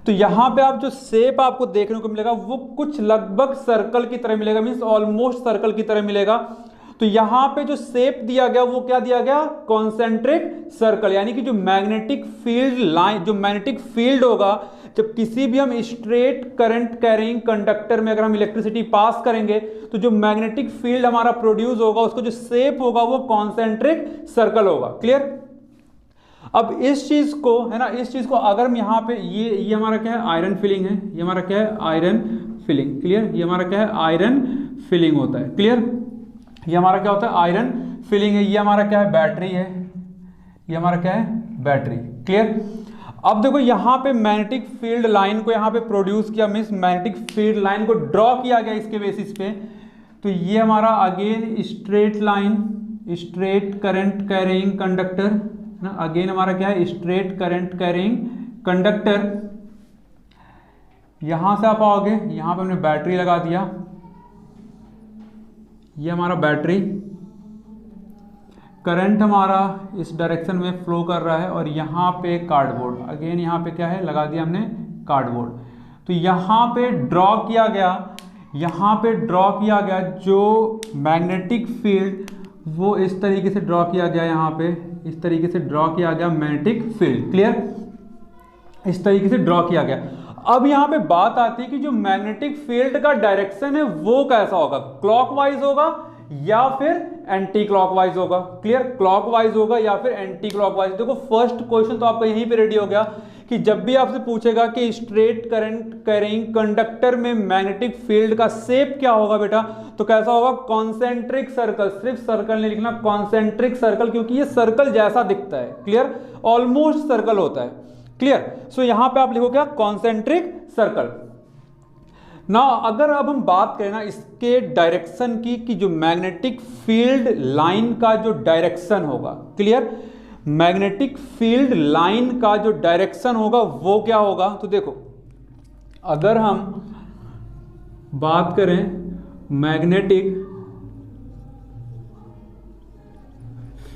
Speaker 1: तो यहाँ पे आप जो शेप आपको देखने को मिलेगा वो कुछ लगभग सर्कल की तरह मिलेगा, मीन्स ऑलमोस्ट सर्कल की तरह मिलेगा। तो यहाँ पे जो शेप दिया गया वो क्या दिया गया? Concentric circle. यानी कि जो मैग्नेटिक फील्ड लाइन, जो मैग्नेटिक फील्ड होगा, जब किसी भी हम स्ट्रेट करंट कैरिंग कंडक्टर में अगर हम इलेक्ट्रिसिटी पास करेंगे तो जो मैग्नेटिक फील्ड हमारा प्रोड्यूस होगा उसको जो शेप होगा वो कॉन्सेंट्रिक सर्कल होगा। क्लियर? अब इस चीज को, है ना, इस चीज को अगर हम यहाँ पे ये हमारा क्या है? आयरन फिलिंग है। ये हमारा क्या है? Iron filling. क्लियर? ये हमारा क्या है? आयरन फिलिंग होता है। क्लियर? ये हमारा क्या होता है? आयरन फिलिंग है। ये हमारा क्या है? बैटरी है। ये हमारा क्या है? बैटरी। क्लियर? अब देखो, यहाँ पे मैग्नेटिक फील्ड लाइन को यहाँ पे प्रोड्यूस किया, मीन्स मैग्नेटिक फील्ड लाइन को ड्रॉ किया गया इसके बेसिस पे। तो ये हमारा again straight line, straight current carrying conductor ना। अगेन हमारा क्या है? Straight current carrying conductor. यहां से आप आओगे, यहां पे हमने बैटरी लगा दिया। ये हमारा बैटरी। करंट हमारा इस डायरेक्शन में फ्लो कर रहा है और यहाँ पे कार्डबोर्ड, अगेन यहाँ पे क्या है लगा दिया हमने कार्डबोर्ड। तो यहाँ पे ड्रॉ किया गया, यहाँ पे ड्रॉ किया गया जो मैग्नेटिक फील्ड वो इस तरीके से ड्रॉ किया गया, यहाँ पे इस तरीके से ड्रॉ किया गया मैग्नेटिक फील्ड। क्लियर, इस तरीके से ड्रॉ किया गया। अब यहाँ पे बात आती है कि जो मैग्नेटिक फील्ड का डायरेक्शन है वो कैसा होगा, क्लॉकवाइज होगा या फिर एंटी क्लॉकवाइज होगा। क्लियर, क्लॉकवाइज होगा या फिर एंटी क्लॉकवाइज। देखो फर्स्ट क्वेश्चन तो आपका यहीं पे रेडी हो गया कि जब भी आपसे पूछेगा कि स्ट्रेट करंट कैरिंग कंडक्टर में मैग्नेटिक फील्ड का शेप क्या होगा बेटा, तो कैसा होगा, कॉन्सेंट्रिक सर्कल। सिर्फ सर्कल नहीं लिखना, कॉन्सेंट्रिक सर्कल, क्योंकि ये सर्कल जैसा दिखता है। क्लियर, ऑलमोस्ट सर्कल होता है। क्लियर, सो यहां पे आप लिखो क्या, कॉन्सेंट्रिक सर्कल। ना अगर अब हम बात करें ना इसके डायरेक्शन की, कि जो मैग्नेटिक फील्ड लाइन का जो डायरेक्शन होगा, क्लियर, मैग्नेटिक फील्ड लाइन का जो डायरेक्शन होगा वो क्या होगा। तो देखो अगर हम बात करें मैग्नेटिक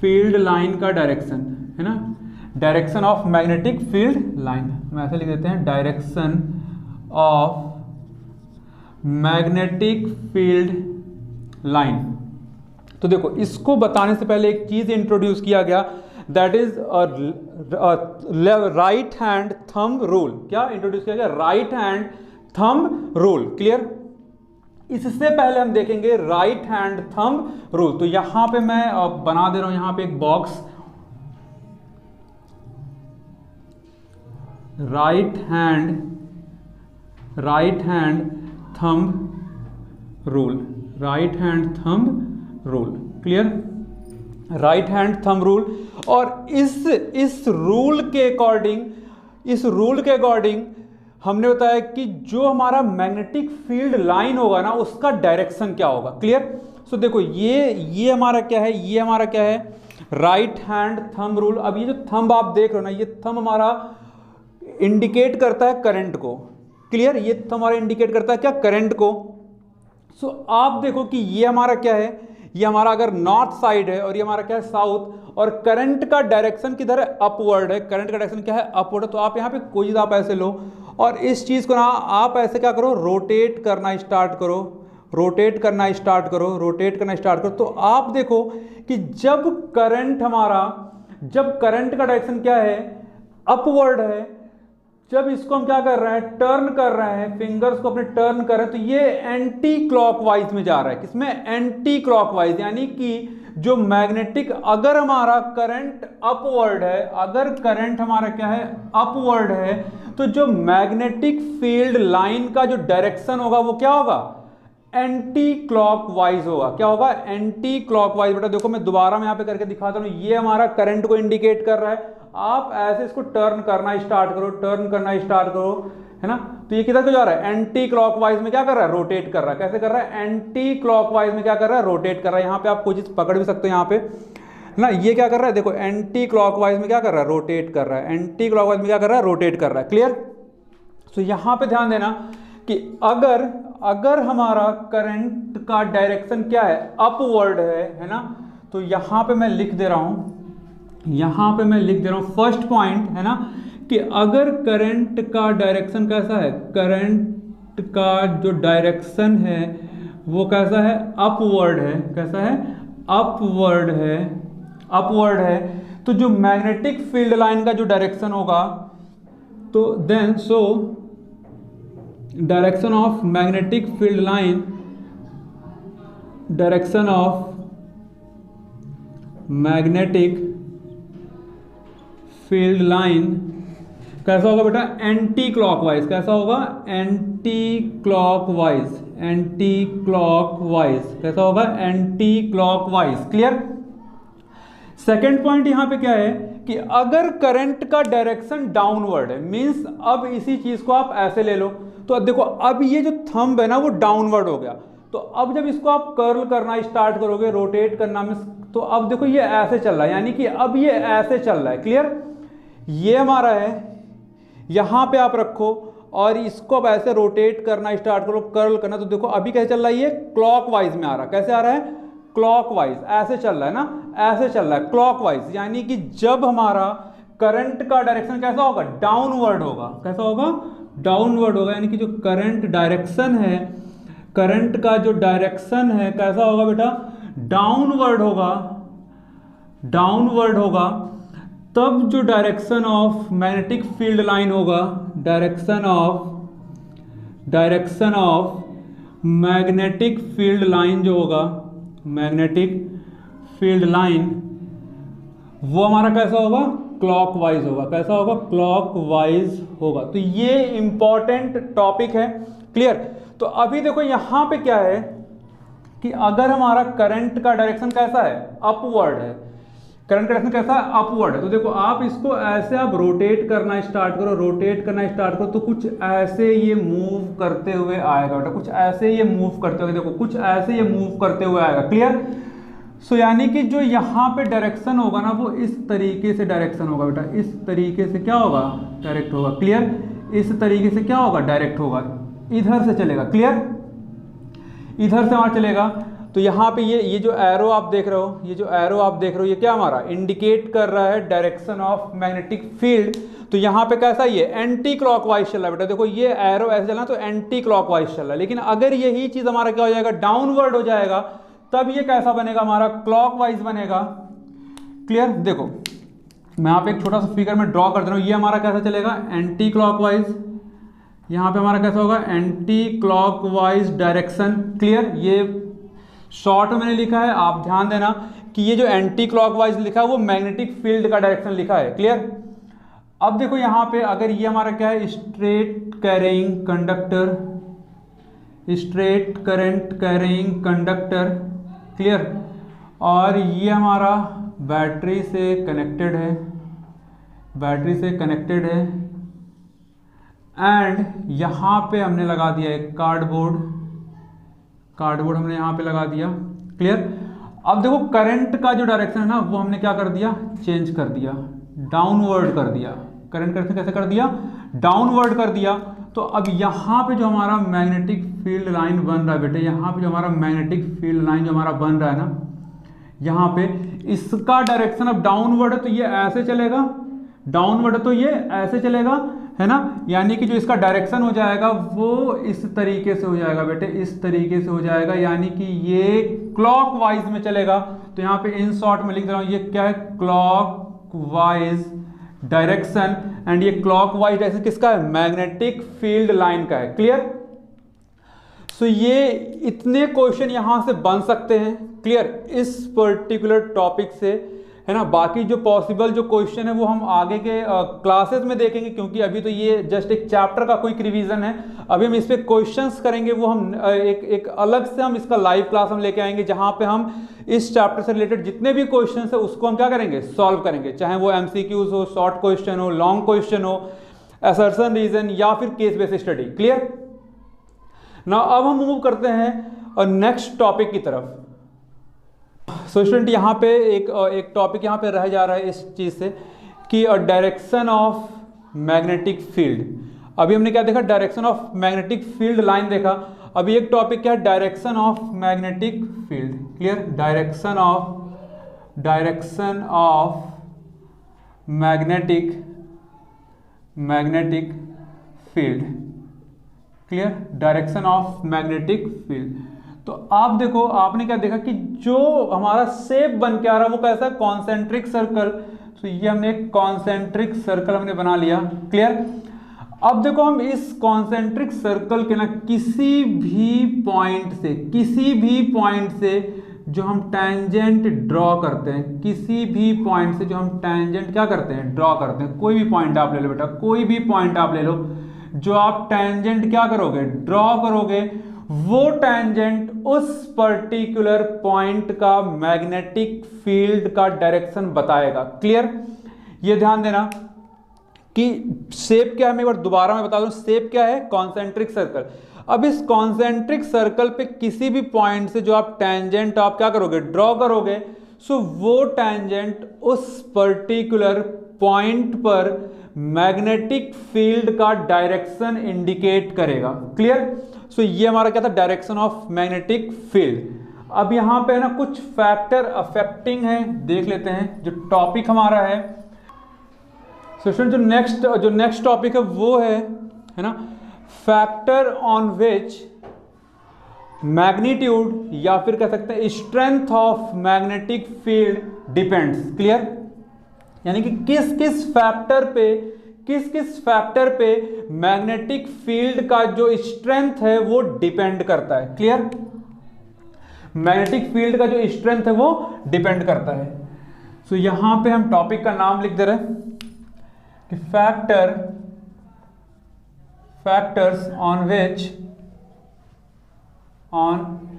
Speaker 1: फील्ड लाइन का डायरेक्शन, है ना, direction of magnetic field line, हम ऐसे लिख देते हैं direction of magnetic field line. तो देखो इसको बताने से पहले एक चीज इंट्रोड्यूस किया गया, that is right hand thumb rule. क्या इंट्रोड्यूस किया गया, right hand thumb rule. Clear, इससे पहले हम देखेंगे राइट हैंड थंब रूल। तो यहां पे मैं बना दे रहा हूं यहां पे एक box, right hand thumb rule, right hand thumb rule. Clear, right hand thumb rule. और इस रूल के अकॉर्डिंग हमने बताया कि जो हमारा मैग्नेटिक फील्ड लाइन होगा ना उसका डायरेक्शन क्या होगा। क्लियर, सो देखो ये हमारा क्या है, ये हमारा क्या है, राइट हैंड थंब रूल। अब ये जो थंब आप देख रहे हो ना, ये थंब हमारा इंडिकेट करता है करंट को। क्लियर, ये थंब हमारा इंडिकेट करता है क्या, करंट को। सो आप देखो कि ये हमारा क्या है, ये हमारा अगर नॉर्थ साइड है और ये हमारा क्या है, साउथ, और करंट का डायरेक्शन किधर है, अपवर्ड है। करंट का डायरेक्शन क्या है, अपवर्ड है। तो आप यहाँ पे कोई चीज आप ऐसे लो और इस चीज को ना आप ऐसे क्या करो, रोटेट करना स्टार्ट करो, रोटेट करना स्टार्ट करो, रोटेट करना स्टार्ट करो। तो आप देखो कि जब करंट का डायरेक्शन क्या है, अपवर्ड है, जब इसको हम क्या कर रहे हैं, टर्न कर रहे हैं, फिंगर्स को अपने टर्न कर रहे हैं, तो ये एंटी क्लॉकवाइज में जा रहा है। किसमें, एंटी क्लॉकवाइज। यानी कि जो मैग्नेटिक, अगर हमारा करंट अपवर्ड है, अगर करंट हमारा क्या है, अपवर्ड है, तो जो मैग्नेटिक फील्ड लाइन का जो डायरेक्शन होगा वो क्या होगा, एंटी क्लॉकवाइज होगा। क्या होगा, एंटी क्लॉकवाइज। बेटा देखो मैं दोबारा में यहाँ पे करके दिखाता हूँ, ये हमारा करंट को इंडिकेट कर रहा है। आप ऐसे इसको टर्न करना स्टार्ट करो, टर्न करना स्टार्ट करो, है ना। तो ये किधर को जा रहा है, एंटी क्लॉकवाइज में क्या कर रहा है, रोटेट कर रहा है। कैसे कर रहा है, एंटी क्लॉकवाइज में क्या कर रहा है, रोटेट कर रहा है। यहाँ पे आप कोई चीज पकड़ भी सकते हो यहाँ पे, है ना। ये क्या कर रहा है, देखो एंटी क्लॉकवाइज में क्या कर रहा है, रोटेट कर रहा है। एंटी क्लॉकवाइज में क्या कर रहा है, रोटेट कर रहा है। क्लियर, तो यहाँ पे ध्यान देना कि अगर हमारा करंट का डायरेक्शन क्या है, अपवर्ड है ना, तो यहाँ पे मैं लिख दे रहा हूँ, यहाँ पे मैं लिख दे रहा हूँ फर्स्ट पॉइंट, है ना, कि अगर करंट का डायरेक्शन कैसा है, करंट का जो डायरेक्शन है वो कैसा है, अपवर्ड है। कैसा है, अपवर्ड है, अपवर्ड है। तो जो मैग्नेटिक फील्ड लाइन का जो डायरेक्शन होगा, तो then so direction of magnetic field line, direction of magnetic field line कैसा होगा बेटा, एंटी क्लॉकवाइज। कैसा होगा, एंटी क्लॉकवाइज, एंटी क्लॉकवाइज। कैसा होगा, anti clockwise. Clear, second point यहां पे क्या है कि अगर करंट का डायरेक्शन डाउनवर्ड है, मींस अब इसी चीज को आप ऐसे ले लो, तो अब देखो अब ये जो थंब है ना वो डाउनवर्ड हो गया। तो अब जब इसको आप कर्ल करना स्टार्ट करोगे, रोटेट करना में, तो अब देखो ये ऐसे चल रहा है, यानी कि अब ये ऐसे चल रहा है। क्लियर, ये हमारा है, यहां पे आप रखो और इसको अब ऐसे रोटेट करना स्टार्ट करो, कर्ल करना, तो देखो अभी कैसे चल रहा है, ये क्लॉकवाइज में आ रहा है। कैसे आ रहा है, क्लॉकवाइज ऐसे चल रहा है ना, ऐसे चल रहा है क्लॉकवाइज, यानी कि जब हमारा करंट का डायरेक्शन कैसा होगा, डाउनवर्ड होगा। कैसा होगा, डाउनवर्ड होगा, यानी कि जो करंट डायरेक्शन है, करंट का जो डायरेक्शन है कैसा होगा बेटा, डाउनवर्ड होगा, डाउनवर्ड होगा। तब जो direction of magnetic field line होगा, direction of magnetic field line जो होगा, मैग्नेटिक फील्ड लाइन, वो हमारा कैसा होगा, क्लॉकवाइज होगा। कैसा होगा, क्लॉकवाइज होगा। तो ये इंपॉर्टेंट टॉपिक है, क्लियर। तो अभी देखो यहां पे क्या है कि अगर हमारा करंट का डायरेक्शन कैसा है, अपवर्ड है, करंट का डायरेक्शन कैसा है, अपवर्ड है, तो देखो आप इसको ऐसे आप रोटेट करना स्टार्ट करो, रोटेट करना स्टार्ट करो, तो कुछ ऐसे ये मूव करते हुए आएगा बेटा, कुछ ऐसे ये मूव करते हुए, देखो कुछ ऐसे ये मूव करते हुए आएगा, क्लियर। सो यानी कि जो यहाँ पे डायरेक्शन होगा ना, वो इस तरीके से डायरेक्शन होगा बेटा, इस तरीके से क्या होगा, डायरेक्ट होगा, क्लियर। इस तरीके से क्या होगा, डायरेक्ट होगा, इधर से चलेगा, क्लियर, इधर से वहां चलेगा। तो यहाँ पे ये जो एरो आप देख रहे हो, ये जो एरो आप देख रहे हो, ये क्या हमारा इंडिकेट कर रहा है डायरेक्शन ऑफ मैग्नेटिक फील्ड। तो यहाँ पे कैसा, ये एंटी क्लॉकवाइज चल रहा है बेटा, देखो ये एरो ऐसे चलना, तो एंटी क्लॉकवाइज चल रहा है। लेकिन अगर यही चीज हमारा क्या हो जाएगा, डाउनवर्ड हो जाएगा, तब ये कैसा बनेगा, हमारा क्लॉकवाइज बनेगा, क्लियर। देखो मैं यहाँ पे एक छोटा सा फिगर में ड्रॉ कर दे रहा हूँ, ये हमारा कैसा चलेगा, एंटी क्लॉकवाइज, यहाँ पे हमारा कैसा होगा, एंटी क्लॉकवाइज डायरेक्शन, क्लियर। ये शॉर्ट में मैंने लिखा है, आप ध्यान देना कि ये जो एंटी क्लॉकवाइज लिखा है वो मैग्नेटिक फील्ड का डायरेक्शन लिखा है, क्लियर। अब देखो यहाँ पे अगर ये हमारा क्या है, straight carrying conductor, straight current carrying conductor, clear, और ये हमारा बैटरी से कनेक्टेड है, बैटरी से कनेक्टेड है, एंड यहाँ पे हमने लगा दिया एक कार्डबोर्ड, कार्डबोर्ड हमने यहाँ पे लगा दिया, क्लियर। अब देखो करंट का जो डायरेक्शन है ना, वो हमने क्या कर दिया, चेंज कर दिया, डाउनवर्ड कर दिया, करंट का डायरेक्शन कैसे कर दिया, डाउनवर्ड कर दिया। तो अब यहाँ पे जो हमारा मैग्नेटिक फील्ड लाइन बन रहा है बेटे, यहाँ पे जो हमारा मैग्नेटिक फील्ड लाइन जो हमारा बन रहा है ना, यहाँ पे इसका डायरेक्शन अब डाउनवर्ड है, तो ये ऐसे चलेगा, डाउनवर्ड है तो ये ऐसे चलेगा, है ना। यानी कि जो इसका डायरेक्शन हो जाएगा वो इस तरीके से हो जाएगा बेटे, इस तरीके से हो जाएगा, यानी कि ये क्लॉकवाइज में चलेगा। तो यहाँ पे इन शॉर्ट में लिख रहा हूँ, ये क्या है, क्लॉकवाइज डायरेक्शन, एंड ये क्लॉकवाइज डायरेक्शन किसका है, मैग्नेटिक फील्ड लाइन का है, क्लियर। सो ये इतने क्वेश्चन यहां से बन सकते हैं, क्लियर, इस पर्टिकुलर टॉपिक से, है ना। बाकी जो पॉसिबल जो क्वेश्चन है वो हम आगे के क्लासेस में देखेंगे, क्योंकि अभी तो ये जस्ट एक चैप्टर का क्विक रिवीजन है। अभी हम इस पे क्वेश्चंस करेंगे, वो हम एक अलग से हम इसका लाइव क्लास हम लेके आएंगे, जहां पे हम इस चैप्टर से रिलेटेड जितने भी क्वेश्चंस है उसको हम क्या करेंगे, सॉल्व करेंगे, चाहे वो एमसीक्यूज हो, शॉर्ट क्वेश्चन हो, लॉन्ग क्वेश्चन हो, असर्शन रीजन, या फिर केस बेस्ड स्टडी, क्लियर ना। अब हम मूव करते हैं नेक्स्ट टॉपिक की तरफ। सो स्टूडेंट यहाँ पे एक टॉपिक यहाँ पे रह जा रहा है इस चीज़ से कि डायरेक्शन ऑफ मैग्नेटिक फील्ड। अभी हमने क्या देखा, direction of magnetic field line देखा। अभी एक टॉपिक क्या है, direction of magnetic field, clear, direction of magnetic field, clear, direction of magnetic field. तो आप देखो, आपने क्या देखा कि जो हमारा शेप बन के आ रहा है वो कैसा है, कॉन्सेंट्रिक सर्कल। तो ये हमने एक कॉन्सेंट्रिक सर्कल हमने बना लिया, क्लियर। अब देखो हम इस कॉन्सेंट्रिक सर्कल के ना किसी भी पॉइंट से जो हम टैंजेंट ड्रॉ करते हैं, किसी भी पॉइंट से जो हम टैंजेंट क्या करते हैं, ड्रॉ करते हैं, कोई भी पॉइंट आप ले लो बेटा, कोई भी पॉइंट आप ले लो, जो आप टैंजेंट क्या करोगे, ड्रॉ करोगे, वो टैंजेंट उस पर्टिकुलर पॉइंट का मैग्नेटिक फील्ड का डायरेक्शन बताएगा, क्लियर। ये ध्यान देना कि शेप क्या है, मैं एक बार दोबारा मैं बता दूं, शेप क्या है, कॉन्सेंट्रिक सर्कल। अब इस कॉन्सेंट्रिक सर्कल पे किसी भी पॉइंट से जो आप टैंजेंट आप क्या करोगे, ड्रॉ करोगे, सो वो टैंजेंट उस पर्टिकुलर पॉइंट पर मैग्नेटिक फील्ड का डायरेक्शन इंडिकेट करेगा, क्लियर। सो ये हमारा क्या था, डायरेक्शन ऑफ मैग्नेटिक फील्ड। अब यहाँ पे है ना कुछ फैक्टर अफेक्टिंग है, देख लेते हैं जो टॉपिक हमारा है। स्टूडेंट जो नेक्स्ट टॉपिक है वो है ना फैक्टर ऑन विच मैग्नीट्यूड या फिर कह सकते हैं strength of magnetic field depends. Clear, यानी कि किस किस फैक्टर पे मैग्नेटिक फील्ड का जो स्ट्रेंथ है वो डिपेंड करता है। क्लियर, मैग्नेटिक फील्ड का जो स्ट्रेंथ है वो डिपेंड करता है। सो यहां पे हम टॉपिक का नाम लिख दे रहे हैं कि फैक्टर्स ऑन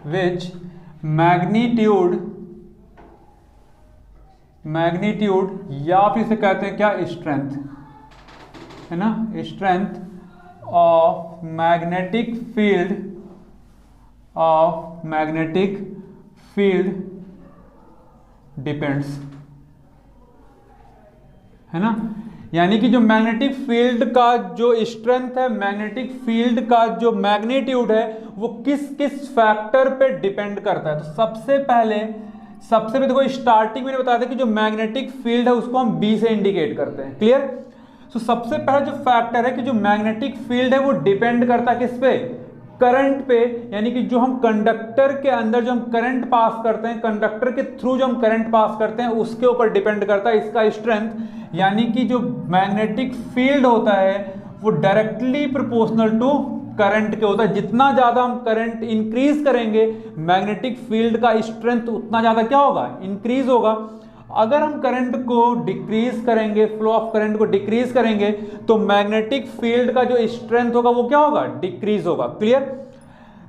Speaker 1: विच मैग्नीट्यूड या फिर इसे कहते हैं क्या स्ट्रेंथ है ना, strength of magnetic field depends, है ना। यानी कि जो मैग्नेटिक फील्ड का जो स्ट्रेंथ है, मैग्नेटिक फील्ड का जो मैग्नीट्यूड है वो किस किस फैक्टर पे डिपेंड करता है। तो सबसे पहले देखो स्टार्टिंग में बताया था कि जो मैग्नेटिक फील्ड है उसको हम बी से इंडिकेट करते हैं। क्लियर, तो सबसे पहला जो फैक्टर है कि जो मैग्नेटिक फील्ड है वो डिपेंड करता है किस पे, करंट पे। यानी कि जो हम कंडक्टर के अंदर जो हम करंट पास करते हैं, कंडक्टर के थ्रू जो हम करंट पास करते हैं उसके ऊपर डिपेंड करता है इसका स्ट्रेंथ। यानी कि जो मैग्नेटिक फील्ड होता है वो डायरेक्टली प्रोपोर्शनल टू करंट के होता है। जितना ज्यादा हम करंट इंक्रीज करेंगे मैग्नेटिक फील्ड का स्ट्रेंथ उतना ज्यादा क्या होगा, इंक्रीज होगा। अगर हम करंट को डिक्रीज करेंगे, फ्लो ऑफ करंट को डिक्रीज करेंगे तो मैग्नेटिक फील्ड का जो स्ट्रेंथ होगा वो क्या होगा, डिक्रीज होगा। क्लियर,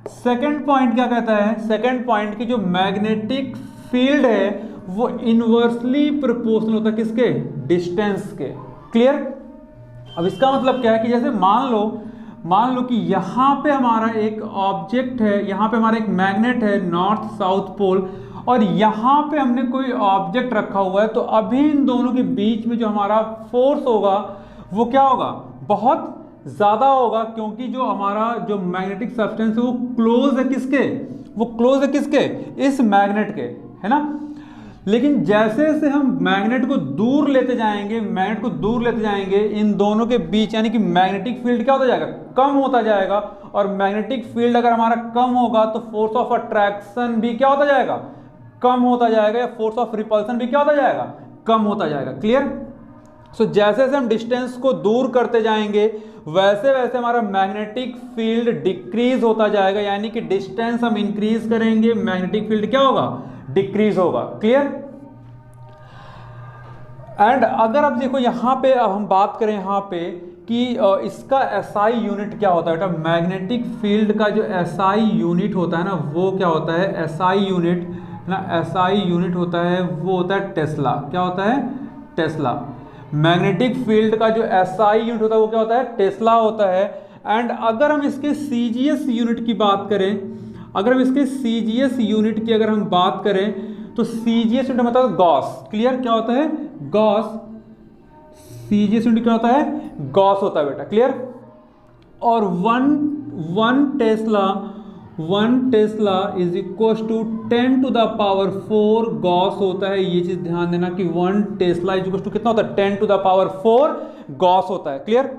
Speaker 1: सेकंड पॉइंट क्या कहता है, सेकंड पॉइंट की जो मैग्नेटिक फील्ड है वो इनवर्सली प्रोपोर्शनल होता है किसके, डिस्टेंस के। क्लियर, अब इसका मतलब क्या है कि जैसे मान लो कि यहाँ पे हमारा एक ऑब्जेक्ट है, यहाँ पे हमारा एक मैग्नेट है नॉर्थ साउथ पोल, और यहाँ पे हमने कोई ऑब्जेक्ट रखा हुआ है। तो अभी इन दोनों के बीच में जो हमारा फोर्स होगा वो क्या होगा, बहुत ज़्यादा होगा, क्योंकि जो हमारा जो मैग्नेटिक सब्सटेंस है वो क्लोज है किसके, वो क्लोज है किसके, इस मैग्नेट के, है ना। लेकिन जैसे जैसे हम मैग्नेट को दूर लेते जाएंगे इन दोनों के बीच, यानी कि मैग्नेटिक फील्ड क्या होता जाएगा, कम होता जाएगा। और मैग्नेटिक फील्ड अगर हमारा कम होगा तो फोर्स ऑफ अट्रैक्शन भी क्या होता जाएगा, कम होता जाएगा, या फोर्स ऑफ रिपल्सन भी क्या होता जाएगा, कम होता जाएगा। क्लियर, सो जैसे जैसे हम डिस्टेंस को दूर करते जाएंगे वैसे वैसे हमारा मैग्नेटिक फील्ड डिक्रीज होता जाएगा। यानी कि डिस्टेंस हम इंक्रीज करेंगे मैग्नेटिक फील्ड क्या होगा, डिक्रीज होगा। क्लियर, एंड अगर आप देखो यहाँ पे, अब हम बात करें यहाँ पे कि इसका एसआई यूनिट क्या होता है बेटा, मैग्नेटिक फील्ड का जो एसआई यूनिट होता है ना वो क्या होता है, एसआई यूनिट ना, एसआई यूनिट होता है वो होता है टेस्ला। क्या होता है, टेस्ला। मैग्नेटिक फील्ड का जो एसआई यूनिट होता है वो क्या होता है, टेस्ला होता है। एंड अगर हम इसके सीजीएस यूनिट की बात करें, अगर हम इसके सीजीएस यूनिट की अगर हम बात करें तो सीजीएस यूनिट मतलब गॉस। क्लियर, क्या होता है, गॉस। सीजीएस यूनिट क्या होता है, गॉस होता है बेटा। क्लियर, और one tesla is equal to 10⁴ gauss होता है। ये चीज ध्यान देना कि 1 टेस्ला इज इक्वल टू कितना होता है, 10⁴ गॉस होता है। क्लियर,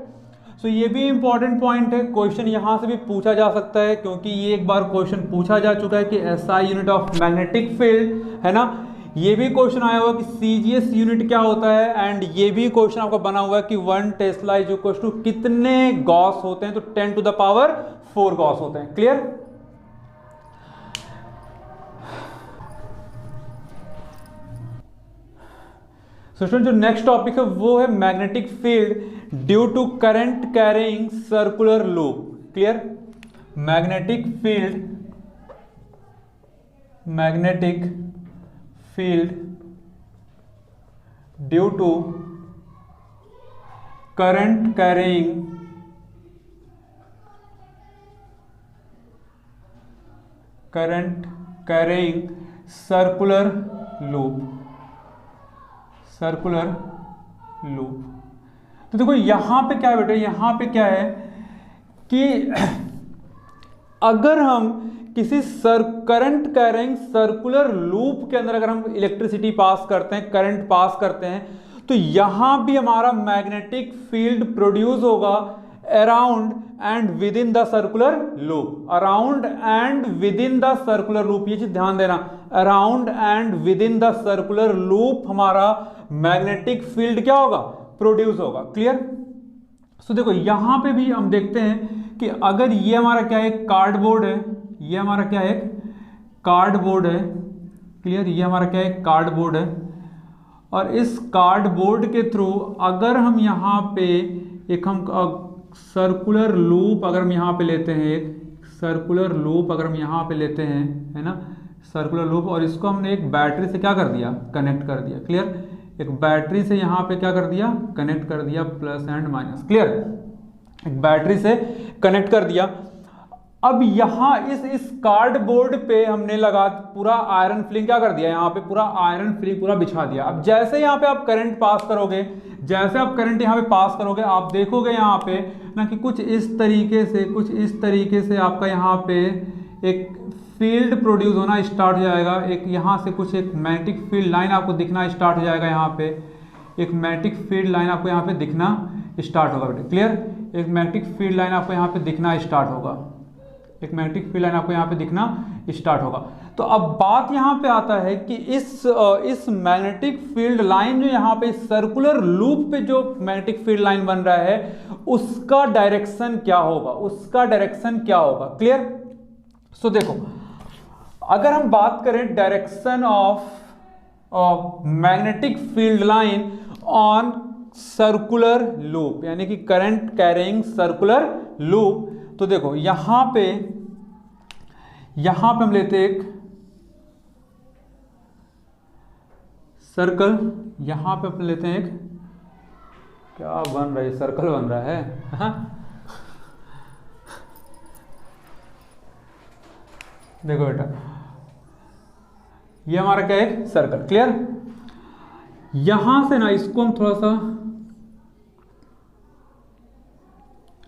Speaker 1: सो ये भी इंपॉर्टेंट पॉइंट है, क्वेश्चन यहां से भी पूछा जा सकता है, क्योंकि ये एक बार क्वेश्चन पूछा जा चुका है कि SI unit of magnetic field, है ना। ये भी क्वेश्चन आया हुआ कि सीजीएस यूनिट क्या होता है, एंड ये भी क्वेश्चन आपका बना हुआ है कि 1 टेस्ला इज इक्वल टू कितने गॉस होते हैं, तो 10⁴ गॉस होते हैं। क्लियर, स्टूडेंट जो नेक्स्ट टॉपिक है वो है magnetic field due to current carrying circular loop. Clear, magnetic field due to current carrying circular loop. तो देखो यहां पे क्या है बेटा, यहां पे क्या है कि अगर हम किसी करंट कैरिंग सर्कुलर लूप के अंदर अगर हम इलेक्ट्रिसिटी पास करते हैं, करंट पास करते हैं, तो यहां भी हमारा मैग्नेटिक फील्ड प्रोड्यूस होगा around and with in the circular loop. Around and with in the circular loop, ये चीज ध्यान देना, around and with in the circular loop हमारा मैग्नेटिक फील्ड क्या होगा, प्रोड्यूस होगा। क्लियर? सो देखो यहां पे भी हम देखते हैं कि अगर ये हमारा क्या है, कार्डबोर्ड है, ये हमारा क्या है, कार्डबोर्ड है। क्लियर? ये हमारा क्या है, कार्डबोर्ड है। और इस कार्डबोर्ड के थ्रू अगर हम यहाँ पे एक हम सर्कुलर लूप अगर हम यहाँ पे लेते हैं, एक सर्कुलर लूप अगर हम यहाँ पे लेते हैं, है ना, सर्कुलर लूप, और इसको हमने एक बैटरी से क्या कर दिया, कनेक्ट कर दिया। क्लियर? एक बैटरी से यहाँ पे क्या कर दिया, कनेक्ट कर दिया, प्लस एंड माइनस। क्लियर? एक बैटरी से कनेक्ट कर दिया। अब यहाँ इस कार्डबोर्ड पे हमने लगा पूरा आयरन फिलिंग क्या कर दिया, यहाँ पे पूरा आयरन फिलिंग पूरा बिछा दिया। अब जैसे यहाँ पे आप करंट पास करोगे, जैसे आप करंट यहाँ पे पास करोगे, आप देखोगे यहाँ पे ना कि कुछ इस तरीके से आपका यहाँ पे एक फील्ड प्रोड्यूस होना स्टार्ट हो जाएगा। एक यहाँ से कुछ एक मैग्नेटिक फील्ड लाइन आपको दिखना स्टार्ट हो जाएगा। यहाँ पे एक मैग्नेटिक फील्ड लाइन आपको यहाँ पे दिखना स्टार्ट होगा बेटे। क्लियर? एक मैग्नेटिक फील्ड लाइन आपको यहाँ पे दिखना स्टार्ट होगा, एक मैग्नेटिक फील्ड लाइन आपको यहाँ पे दिखना स्टार्ट होगा। तो अब बात यहाँ पे आता है कि इस मैग्नेटिक फील्ड लाइन जो यहाँ पे सर्कुलर लूप पे जो मैग्नेटिक फील्ड लाइन बन रहा है, उसका डायरेक्शन क्या होगा, उसका डायरेक्शन क्या होगा। क्लियर? सो देखो अगर हम बात करें direction of magnetic field line on circular loop, यानी कि करंट कैरिंग सर्कुलर लूप, तो देखो यहां पे हम लेते एक सर्कल, यहां पे अपन लेते हैं एक क्या बन रहा है, सर्कल बन रहा है। हाँ? देखो बेटा ये हमारा क्या है, सर्कल। क्लियर? यहां से ना इसको हम थोड़ा सा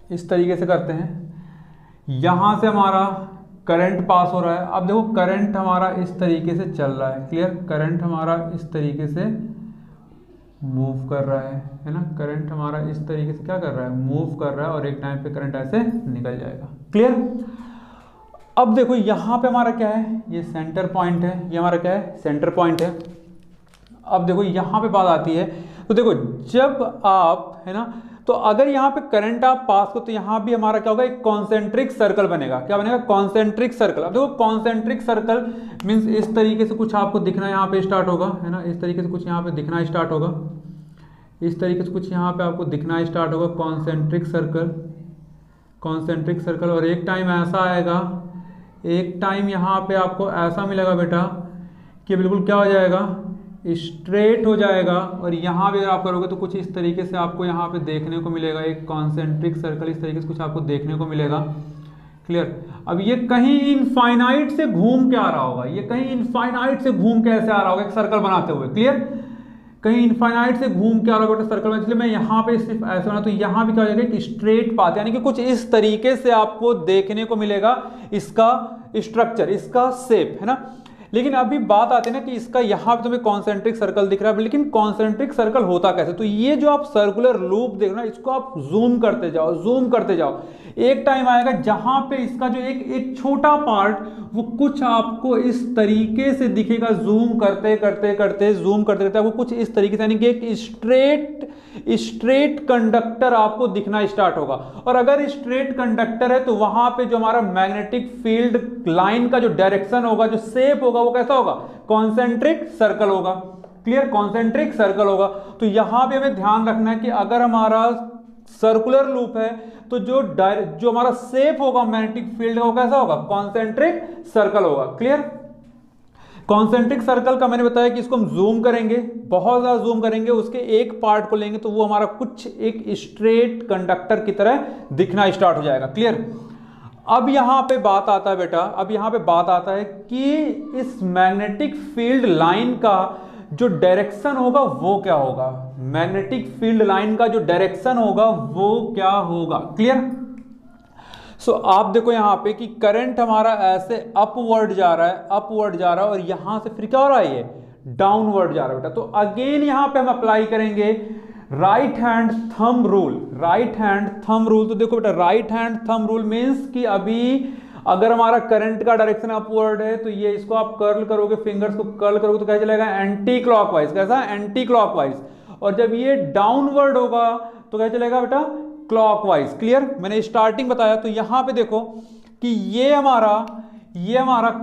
Speaker 1: इस तरीके से करते हैं। यहां से हमारा करंट पास हो रहा है। अब देखो करंट हमारा इस तरीके से चल रहा है। क्लियर? करंट हमारा इस तरीके से मूव कर रहा है ना, करंट हमारा इस तरीके से क्या कर रहा है, मूव कर रहा है, और एक टाइम पे करंट ऐसे निकल जाएगा। क्लियर? अब देखो यहां पे हमारा क्या है, ये सेंटर पॉइंट है, ये हमारा क्या है, सेंटर पॉइंट है। अब देखो यहां पे बात आती है, तो देखो जब आप, है ना, तो अगर यहाँ पे करंट आप पास करो तो यहाँ भी हमारा क्या होगा, एक कॉन्सेंट्रिक सर्कल बनेगा। क्या बनेगा, कॉन्सेंट्रिक सर्कल। अब देखो कॉन्सेंट्रिक सर्कल मींस इस तरीके से कुछ आपको दिखना यहाँ पे स्टार्ट होगा, है ना, इस तरीके से कुछ यहाँ पे दिखना स्टार्ट होगा, इस तरीके से कुछ यहाँ पे आपको दिखना स्टार्ट होगा, कॉन्सेंट्रिक सर्कल, कॉन्सेंट्रिक सर्कल। और एक टाइम ऐसा आएगा, एक टाइम यहाँ पे आपको ऐसा मिलेगा बेटा कि बिल्कुल क्या हो जाएगा, स्ट्रेट हो जाएगा। और यहाँ भी अगर आप करोगे तो कुछ इस तरीके से आपको यहाँ पे देखने को मिलेगा, एक कॉन्सेंट्रिक सर्कल इस तरीके से कुछ आपको देखने को मिलेगा। क्लियर? अब ये कहीं इनफाइनाइट से घूम के आ रहा होगा, ये कहीं इनफाइनाइट से घूम के ऐसे आ रहा होगा एक सर्कल बनाते हुए। क्लियर? कहीं इनफाइनाइट से घूम के आ रहा होगा सर्कल, इसलिए मैं यहाँ पे सिर्फ ऐसे बना, तो यहाँ भी क्या हो जाएगा, एक स्ट्रेट पाथ, यानी कि कुछ इस तरीके से आपको देखने को मिलेगा इसका स्ट्रक्चर, इसका शेप, है ना। लेकिन अभी बात आती है ना कि इसका यहाँ पे तुम्हें कॉन्सेंट्रिक सर्कल दिख रहा है, लेकिन कॉन्सेंट्रिक सर्कल होता कैसे। तो ये जो आप सर्कुलर लूप देख रहे हो ना, इसको आप जूम करते जाओ, जूम करते जाओ। एक टाइम आएगा जहां पे इसका जो एक छोटा पार्ट वो कुछ आपको इस तरीके से दिखेगा, जूम करते करते करते जूम करते करते आपको कुछ इस तरीके से, यानी कि एक स्ट्रेट कंडक्टर आपको दिखना स्टार्ट होगा। और अगर स्ट्रेट कंडक्टर है तो वहां पे जो हमारा मैग्नेटिक फील्ड लाइन का जो डायरेक्शन होगा, जो शेप होगा, वो कैसा होगा, कॉन्सेंट्रिक सर्कल होगा। क्लियर? कॉन्सेंट्रिक सर्कल होगा। तो यहां पे हमें ध्यान रखना है कि अगर हमारा सर्कुलर लूप है तो जो हमारा शेप होगा मैग्नेटिक फील्ड का, वो कैसा होगा, कॉन्सेंट्रिक सर्कल होगा। क्लियर? कॉन्सेंट्रिक सर्कल का मैंने बताया कि इसको हम जूम करेंगे, बहुत ज्यादा जूम करेंगे, उसके एक पार्ट को लेंगे तो वो हमारा कुछ एक स्ट्रेट कंडक्टर की तरह दिखना स्टार्ट हो जाएगा। क्लियर? अब यहां पे बात आता है बेटा, अब यहां पे बात आता है कि इस मैग्नेटिक फील्ड लाइन का जो डायरेक्शन होगा वो क्या होगा, मैग्नेटिक फील्ड लाइन का जो डायरेक्शन होगा वो क्या होगा। क्लियर? सो आप देखो यहाँ पे कि करंट हमारा ऐसे अपवर्ड जा रहा है, अपवर्ड जा रहा है, और यहां से फिर क्या हो रहा है, ये डाउनवर्ड जा रहा है बेटा। तो अगेन यहां पे हम अप्लाई करेंगे right hand thumb rule, right hand thumb rule. तो देखो बेटा, right hand thumb rule means कि अभी अगर हमारा करंट का डायरेक्शन अपवर्ड है तो ये इसको आप कर्ल करोगे, फिंगर्स को कर्ल करोगे तो क्या चलेगा, एंटी क्लॉकवाइज। कैसा, एंटी क्लॉकवाइज। और जब ये डाउनवर्ड होगा तो क्या चलेगा बेटा, क्लॉकवाइज। क्लियर, मैंने स्टार्टिंग बताया। तो यहां पे देखो कि ये हमारा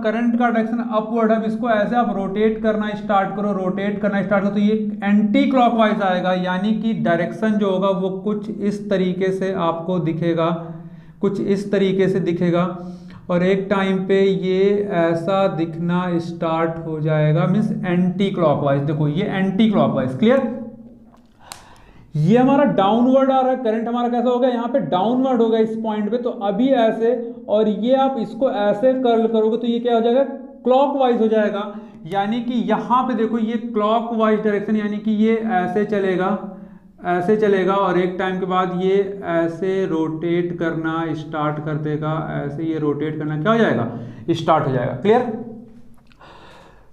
Speaker 1: करंट का डायरेक्शन अपवर्ड है। इसको ऐसे आप रोटेट करना स्टार्ट करो, रोटेट करना स्टार्ट करो, तो ये एंटी क्लॉकवाइज आएगा, यानी कि डायरेक्शन जो होगा वो कुछ इस तरीके से आपको दिखेगा, कुछ इस तरीके से दिखेगा। और एक टाइम पे ये ऐसा दिखना स्टार्ट हो जाएगा, मीन्स एंटी क्लॉकवाइज। देखो ये एंटी क्लॉकवाइज। क्लियर, ये हमारा डाउनवर्ड आ रहा है, करंट हमारा कैसा हो गया, यहाँ पे डाउनवर्ड हो गया इस पॉइंट पे। तो अभी ऐसे, और ये आप इसको ऐसे कर्ल करोगे तो ये क्या हो जाएगा, क्लॉकवाइज हो जाएगा। यानी कि यहाँ पे देखो ये क्लॉकवाइज डायरेक्शन, यानी कि ये ऐसे चलेगा, ऐसे चलेगा, और एक टाइम के बाद ये ऐसे रोटेट करना स्टार्ट कर देगा, ऐसे ये रोटेट करना क्या हो जाएगा, स्टार्ट हो जाएगा। क्लियर।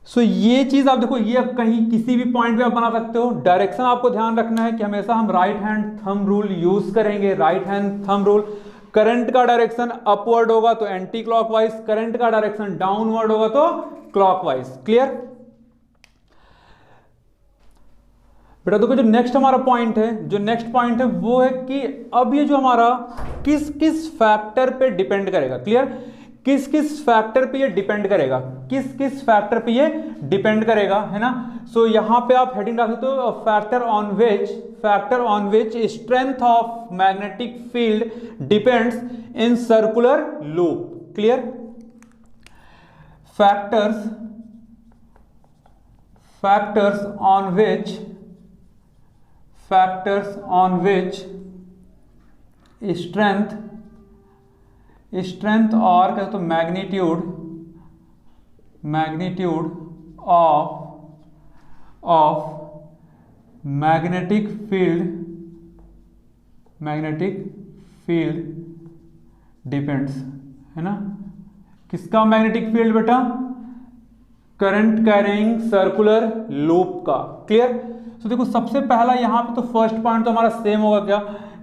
Speaker 1: सो ये चीज आप देखो, ये कहीं किसी भी पॉइंट पे आप बना सकते हो। डायरेक्शन आपको ध्यान रखना है कि हमेशा हम right hand thumb rule use करेंगे, right hand thumb rule. Current का डायरेक्शन अपवर्ड होगा तो एंटी क्लॉकवाइज, करंट का डायरेक्शन डाउनवर्ड होगा तो क्लॉकवाइज। क्लियर बेटा। देखो जो नेक्स्ट हमारा पॉइंट है, जो नेक्स्ट पॉइंट है वो है कि अब ये जो हमारा किस किस फैक्टर पे डिपेंड करेगा। क्लियर, किस किस फैक्टर पे ये डिपेंड करेगा, किस किस फैक्टर पे ये डिपेंड करेगा, है ना। सो यहां पे आप हेडिंग डाल सकते हो, factor on which strength of magnetic field depends in circular loop. Clear, factors on which strength और क्या तो magnitude of magnetic field depends, है ना। किसका मैग्नेटिक फील्ड बेटा, करंट कैरिंग सर्कुलर लूप का। क्लियर। तो देखो सबसे पहला यहां पे तो फर्स्ट पॉइंट तो हमारा सेम होगा क्या,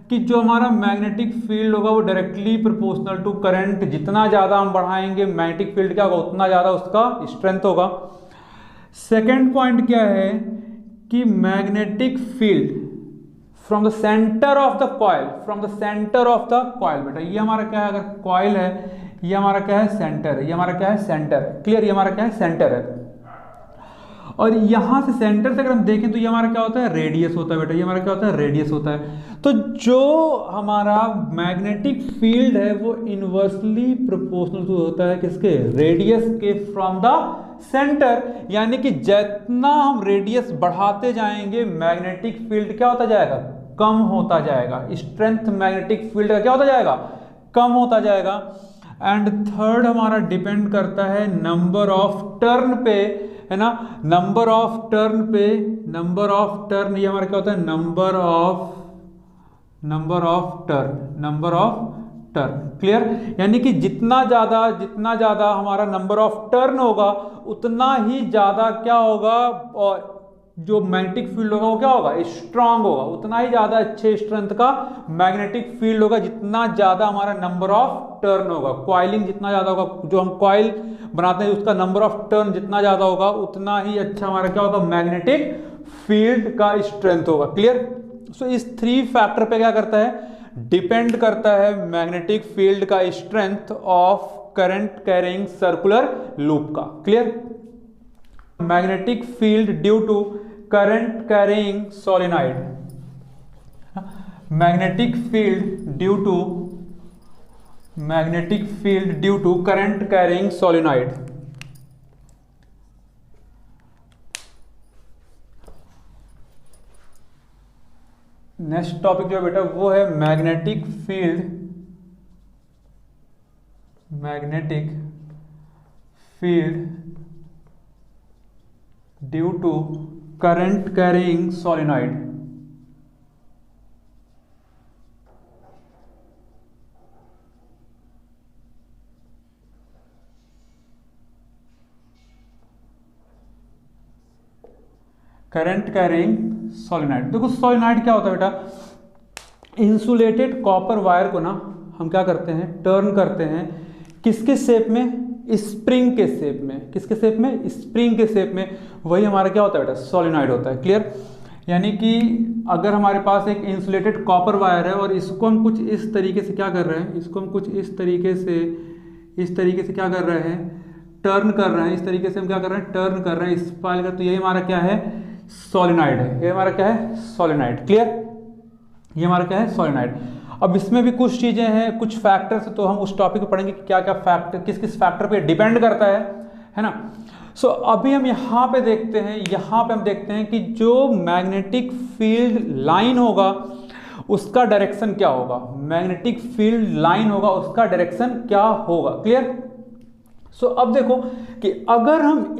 Speaker 1: कि जो हमारा मैग्नेटिक फील्ड होगा वो डायरेक्टली प्रोपोर्शनल टू करंट, जितना ज़्यादा हम बढ़ाएंगे मैग्नेटिक फील्ड क्या होगा, उतना ज़्यादा उसका स्ट्रेंथ होगा। सेकंड पॉइंट क्या है कि magnetic field from the centre of the coil, बेटा ये हमारा क्या है, अगर कॉइल है ये हमारा क्या है, सेंटर है, ये हमारा क्या है, सेंटर है। क्लियर, ये हमारा क्या है, सेंटर है। और यहां से सेंटर से अगर हम देखें तो ये हमारा क्या होता है, रेडियस होता है बेटा, ये हमारा क्या होता है, रेडियस होता है। तो जो हमारा मैग्नेटिक फील्ड है वो इनवर्सली प्रोपोर्शनल होता है किसके, रेडियस के फ्रॉम द सेंटर। यानी कि जितना हम रेडियस बढ़ाते जाएंगे मैग्नेटिक फील्ड क्या होता जाएगा, कम होता जाएगा। स्ट्रेंथ मैग्नेटिक फील्ड का क्या होता जाएगा, कम होता जाएगा। एंड थर्ड हमारा डिपेंड करता है नंबर ऑफ टर्न पे, है ना। नंबर ऑफ टर्न ये हमारा क्या होता है, नंबर ऑफ टर्न। क्लियर, यानी कि जितना ज्यादा हमारा नंबर ऑफ टर्न होगा उतना ही ज्यादा क्या होगा, और जो मैग्नेटिक फील्ड होगा वो क्या होगा, स्ट्रांग होगा। उतना ही ज्यादा अच्छे स्ट्रेंथ का मैग्नेटिक फील्ड होगा जितना ज्यादा हमारा नंबर ऑफ टर्न होगा। कॉइलिंग जितना ज्यादा होगा, जो हम कॉइल बनाते हैं उसका नंबर ऑफ टर्न जितना ज्यादा होगा उतना ही अच्छा हमारा क्या होगा, मैग्नेटिक फील्ड का स्ट्रेंथ होगा। क्लियर। सो इस थ्री फैक्टर पे क्या करता है, डिपेंड करता है मैग्नेटिक फील्ड का strength of current carrying circular loop का। Clear. Magnetic field due to current carrying solenoid, magnetic field due to current carrying solenoid. Next topic जो है बेटा वो है magnetic field due to current carrying solenoid. Current carrying solenoid. देखो solenoid क्या होता है बेटा, इंसुलेटेड कॉपर वायर को ना हम क्या करते हैं, टर्न करते हैं किसके शेप में, स्प्रिंग के शेप में। किसके शेप में, स्प्रिंग के शेप में। वही हमारा क्या होता है बेटा, सोलेनॉइड होता है। क्लियर। यानी कि अगर हमारे पास एक इंसुलेटेड कॉपर वायर है और इसको हम कुछ इस तरीके से क्या कर रहे हैं, इसको हम कुछ इस तरीके से क्या कर रहे हैं, टर्न कर रहे हैं। इस तरीके से हम क्या कर रहे हैं, टर्न कर रहे हैं इस पायल का। तो यही हमारा क्या है, सोलेनॉइड है। ये हमारा क्या है, सोलेनॉइड। क्लियर। ये हमारा क्या है, सोलेनॉइड। अब इसमें भी कुछ चीज़ें हैं, कुछ फैक्टर्स, तो हम उस टॉपिक पे पढ़ेंगे कि क्या क्या फैक्टर किस किस फैक्टर पे डिपेंड करता है ना। सो अभी हम यहाँ पे देखते हैं, यहाँ पे हम देखते हैं कि जो मैग्नेटिक फील्ड लाइन होगा उसका डायरेक्शन क्या होगा, मैग्नेटिक फील्ड लाइन होगा उसका डायरेक्शन क्या होगा। क्लियर। सो अब देखो कि अगर हम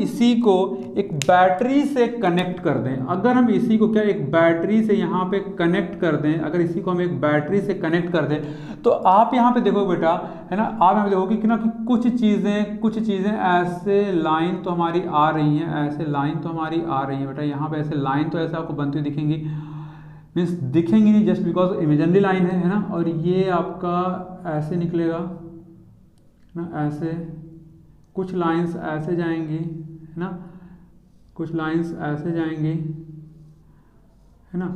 Speaker 1: इसी को एक बैटरी से कनेक्ट कर दें, अगर हम इसी को क्या एक बैटरी से यहाँ पे कनेक्ट कर दें, अगर इसी को हम एक बैटरी से कनेक्ट कर दें, तो आप यहाँ पे देखो बेटा, है ना, आप यहाँ पे देखोगे कि ना कि कुछ चीज़ें ऐसे लाइन तो हमारी आ रही हैं, ऐसे लाइन तो हमारी आ रही है बेटा। यहाँ पे ऐसे लाइन तो ऐसे आपको बनती हुई दिखेंगी, मीन्स दिखेंगी नहीं जस्ट बिकॉज इमेजिनरी लाइन है ना। और ये आपका ऐसे निकलेगा ना, ऐसे कुछ लाइंस ऐसे जाएंगी, है ना, कुछ लाइंस ऐसे जाएंगी, है ना।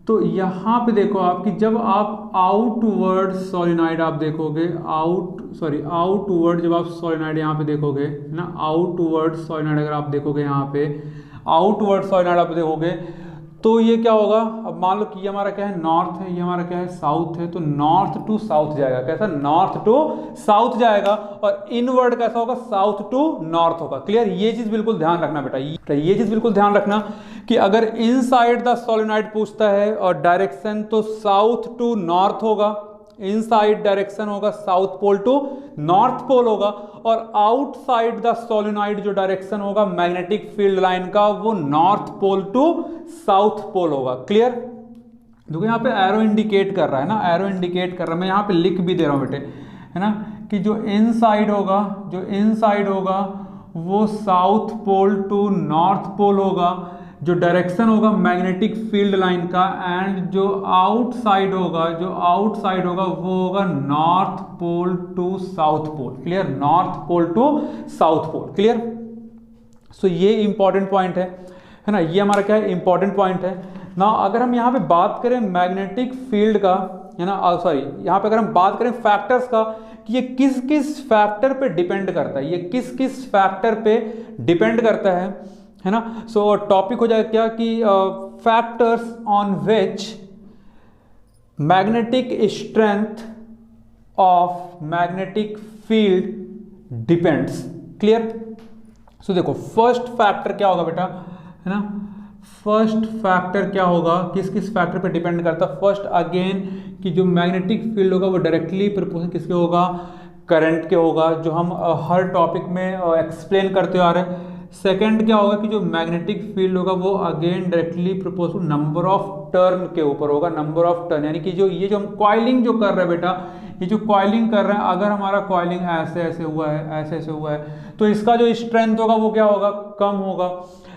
Speaker 1: तो यहाँ पे देखो आप कि जब आप आउटवर्ड सोलेनॉइड आप देखोगे, आउटवर्ड जब आप सोलेनॉइड यहाँ पे देखोगे, है ना, आउटवर्ड सोलेनॉइड अगर आप देखोगे, यहाँ पे आउटवर्ड सोलेनॉइड आप देखोगे, तो ये क्या होगा, अब मान लो कि ये हमारा क्या है, नॉर्थ है, ये हमारा क्या है, साउथ है। तो नॉर्थ टू साउथ जाएगा, कैसा, नॉर्थ टू साउथ जाएगा। और इनवर्ड कैसा होगा, साउथ टू नॉर्थ होगा। क्लियर। ये चीज बिल्कुल ध्यान रखना बेटा, ये चीज बिल्कुल ध्यान रखना कि अगर इनसाइड द सोलेनॉइड पूछता है और डायरेक्शन तो साउथ टू नॉर्थ होगा, इनसाइड डायरेक्शन होगा south pole to north pole होगा, और आउटसाइड द सोलेनॉइड जो डायरेक्शन होगा मैग्नेटिक फील्ड लाइन का, वो north pole to south pole होगा। क्लियर। देखो यहाँ पे एरो इंडिकेट कर रहा है ना, एरो इंडिकेट कर रहा है, मैं यहाँ पे लिख भी दे रहा हूँ बेटे, है ना, कि जो इनसाइड होगा वो south pole to north pole होगा, जो डायरेक्शन होगा मैग्नेटिक फील्ड लाइन का, एंड जो आउटसाइड होगा वो होगा north pole to south pole. Clear. North pole to south pole. Clear. So ये इंपॉर्टेंट पॉइंट है ना, ये हमारा क्या है, इंपॉर्टेंट पॉइंट है ना। अगर हम यहाँ पे बात करें मैग्नेटिक फील्ड का, है ना, यहाँ पे अगर हम बात करें फैक्टर्स का कि ये किस किस फैक्टर पे डिपेंड करता है, ये किस किस फैक्टर पे डिपेंड करता है ना। सो टॉपिक हो जाएगा क्या कि factors on which magnetic strength of magnetic field depends. Clear. So देखो फर्स्ट फैक्टर क्या होगा बेटा, है ना, फर्स्ट फैक्टर क्या होगा, किस किस फैक्टर पे डिपेंड करता है। फर्स्ट अगेन कि जो मैग्नेटिक फील्ड होगा वो डायरेक्टली प्रोपोर्शनल किसके होगा, करंट के होगा, जो हम हर टॉपिक में एक्सप्लेन करते आ रहे हैं। सेकंड क्या होगा कि जो मैग्नेटिक फील्ड होगा वो again directly proportional number of turn के ऊपर होगा, नंबर ऑफ टर्न, यानी कि जो ये जो हम कॉइलिंग जो कर रहे हैं बेटा, ये जो कॉइलिंग कर रहे हैं, अगर हमारा कॉइलिंग ऐसे ऐसे हुआ है तो इसका जो स्ट्रेंथ होगा वो क्या होगा, कम होगा।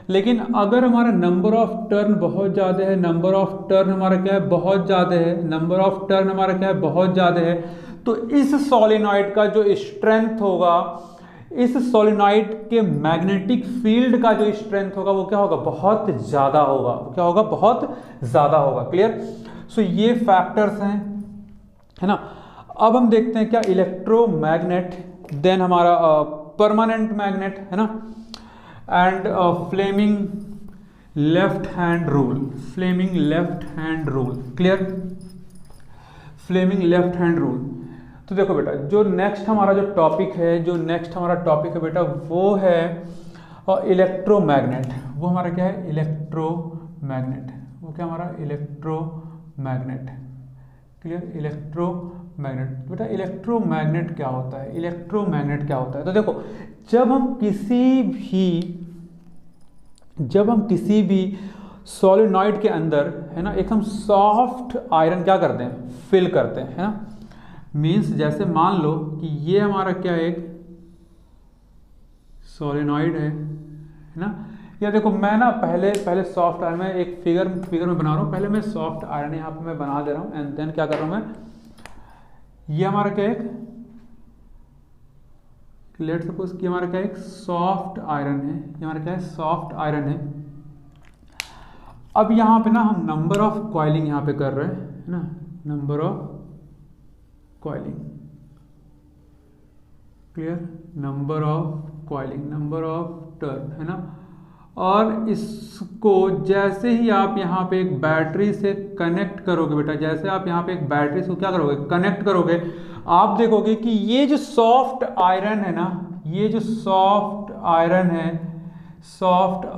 Speaker 1: लेकिन अगर हमारा नंबर ऑफ टर्न बहुत ज़्यादा है, नंबर ऑफ टर्न हमारा क्या है, बहुत ज़्यादा है, नंबर ऑफ टर्न हमारा क्या है, बहुत ज़्यादा है, तो इस सोलेनॉइड का जो स्ट्रेंथ होगा, इस सोलेनॉइड के मैग्नेटिक फील्ड का जो स्ट्रेंथ होगा वो क्या होगा, बहुत ज़्यादा होगा, क्या होगा, बहुत ज़्यादा होगा। क्लियर। सो ये फैक्टर्स हैं, है ना। अब हम देखते हैं क्या इलेक्ट्रोमैग्नेट, देन हमारा परमानेंट मैग्नेट, है ना, and Fleming left hand rule, Fleming left hand rule. Clear. Fleming left hand rule. तो देखो बेटा जो नेक्स्ट हमारा जो टॉपिक है बेटा वो है इलेक्ट्रोमैग्नेट। वो हमारा क्या है, इलेक्ट्रोमैग्नेट। वो क्या हमारा, इलेक्ट्रोमैग्नेट। क्लियर। इलेक्ट्रोमैग्नेट। बेटा इलेक्ट्रोमैग्नेट क्या होता है, इलेक्ट्रोमैग्नेट क्या होता है, तो देखो जब हम किसी भी सोलेनॉइड के अंदर, है ना, एक हम सॉफ्ट आयरन क्या करते हैं, फिल करते हैं, है ना, मीन्स जैसे मान लो कि ये हमारा क्या एक सोलेनॉइड है ना, या देखो मैं ना पहले सॉफ्ट आयरन में एक फिगर में बना रहा हूँ, पहले मैं सॉफ्ट आयरन यहाँ पे मैं बना दे रहा हूँ एंड देन क्या कर रहा हूँ मैं, ये हमारा क्या एक लेट सपोज कि हमारा क्या एक सॉफ्ट आयरन है, ये हमारा क्या है सॉफ्ट आयरन है। अब यहाँ पे ना हम नंबर ऑफ कॉइलिंग यहाँ पे कर रहे हैं, है ना, number of coiling, clear, number of coiling, number of turn, है ना। और इसको जैसे ही आप यहाँ पे एक बैटरी से कनेक्ट करोगे बेटा, जैसे आप यहाँ पे एक बैटरी से क्या करोगे, कनेक्ट करोगे, आप देखोगे कि ये जो सॉफ्ट आयरन है ना, ये जो सॉफ्ट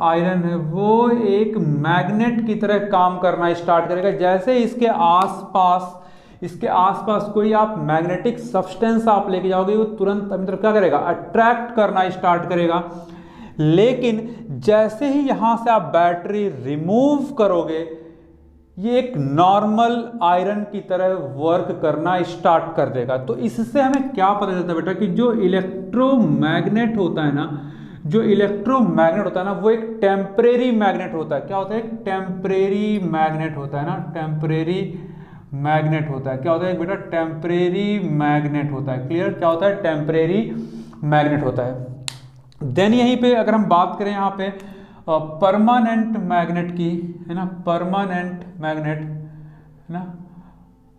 Speaker 1: आयरन है वो एक मैग्नेट की तरह काम करना स्टार्ट करेगा। जैसे इसके आसपास कोई आप मैग्नेटिक सब्सटेंस आप लेके जाओगे, वो तुरंत अंदर क्या करेगा, अट्रैक्ट करना स्टार्ट करेगा। लेकिन जैसे ही यहां से आप बैटरी रिमूव करोगे, ये एक नॉर्मल आयरन की तरह वर्क करना स्टार्ट कर देगा। तो इससे हमें क्या पता चलता है बेटा कि जो इलेक्ट्रोमैग्नेट होता है ना, वो एक टेम्परेरी मैग्नेट होता है। क्या होता है, एक टेम्परेरी मैग्नेट होता है ना, टेम्परेरी मैग्नेट होता है। क्या होता है बेटा, टेम्परेरी मैग्नेट होता है। क्लियर, क्या होता है, टेम्परेरी मैग्नेट होता है। देन यहीं पे अगर हम बात करें यहाँ पे परमानेंट मैग्नेट की, है ना, परमानेंट मैग्नेट, है ना,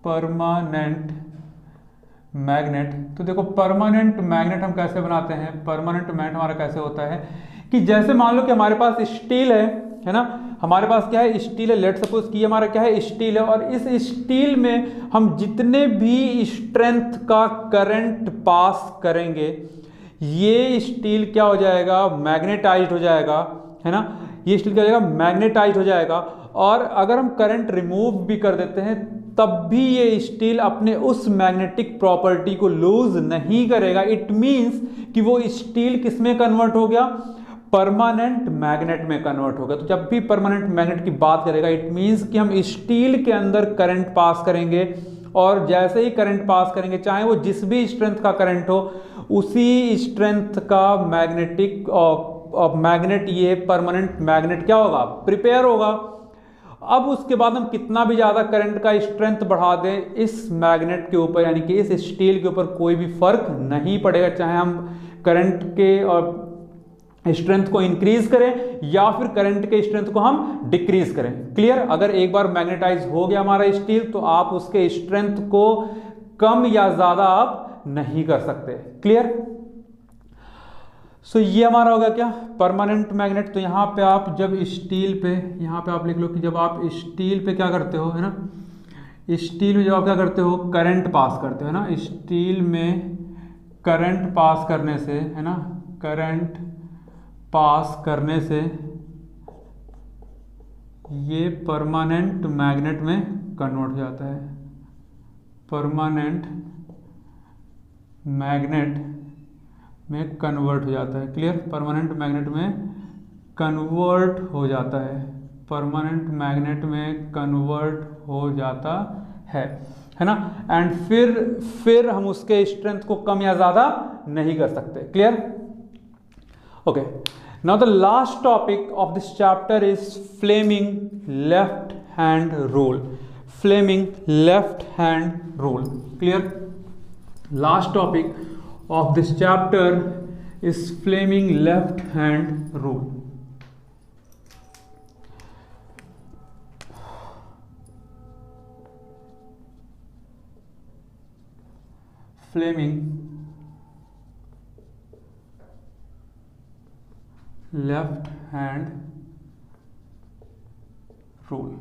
Speaker 1: परमानेंट मैग्नेट। तो देखो परमानेंट मैग्नेट हम कैसे बनाते हैं, परमानेंट मैग्नेट हमारा कैसे होता है कि जैसे मान लो कि हमारे पास स्टील है ना, हमारे पास क्या है, स्टील है, लेट सपोज कि हमारा क्या है, स्टील है, और इस स्टील में हम जितने भी स्ट्रेंथ का करंट पास करेंगे, ये स्टील क्या हो जाएगा, मैग्नेटाइज्ड हो जाएगा, है ना, ये स्टील क्या हो जाएगा, मैग्नेटाइज्ड हो जाएगा। और अगर हम करंट रिमूव भी कर देते हैं तब भी ये स्टील अपने उस मैग्नेटिक प्रॉपर्टी को लूज नहीं करेगा। इट मींस कि वो स्टील किस में कन्वर्ट हो गया, परमानेंट मैग्नेट में कन्वर्ट हो गया। तो जब भी परमानेंट मैग्नेट की बात करेगा, इट मींस कि हम स्टील के अंदर करंट पास करेंगे, और जैसे ही करंट पास करेंगे, चाहे वो जिस भी स्ट्रेंथ का करंट हो, उसी स्ट्रेंथ का मैग्नेट ये परमानेंट मैग्नेट क्या होगा, प्रिपेयर होगा। अब उसके बाद हम कितना भी ज़्यादा करंट का स्ट्रेंथ बढ़ा दें, इस मैग्नेट के ऊपर यानी कि इस स्टील के ऊपर कोई भी फर्क नहीं पड़ेगा, चाहे हम करंट के और स्ट्रेंथ को इंक्रीज करें या फिर करंट के स्ट्रेंथ को हम डिक्रीज करें। क्लियर, अगर एक बार मैग्नेटाइज हो गया हमारा स्टील, तो आप उसके स्ट्रेंथ को कम या ज़्यादा आप नहीं कर सकते। क्लियर, सो ये हमारा होगा क्या, परमानेंट मैग्नेट। तो यहाँ पे आप जब स्टील पे, यहाँ पे आप लिख लो कि जब आप स्टील पे क्या करते हो, है ना, स्टील में जब आप क्या करते हो, करंट पास करते हो, है ना, स्टील में करंट पास करने से, है ना, करंट पास करने से ये परमानेंट मैग्नेट में कन्वर्ट हो जाता है, परमानेंट मैग्नेट में कन्वर्ट हो जाता है। क्लियर, परमानेंट मैग्नेट में कन्वर्ट हो जाता है, परमानेंट मैग्नेट में कन्वर्ट हो जाता है ना। एंड फिर हम उसके स्ट्रेंथ को कम या ज़्यादा नहीं कर सकते। Clear, okay. Now the last topic of this chapter is Fleming left hand rule, Fleming left hand rule. Clear, last topic of this chapter is Fleming left hand rule. Fleming left hand rule.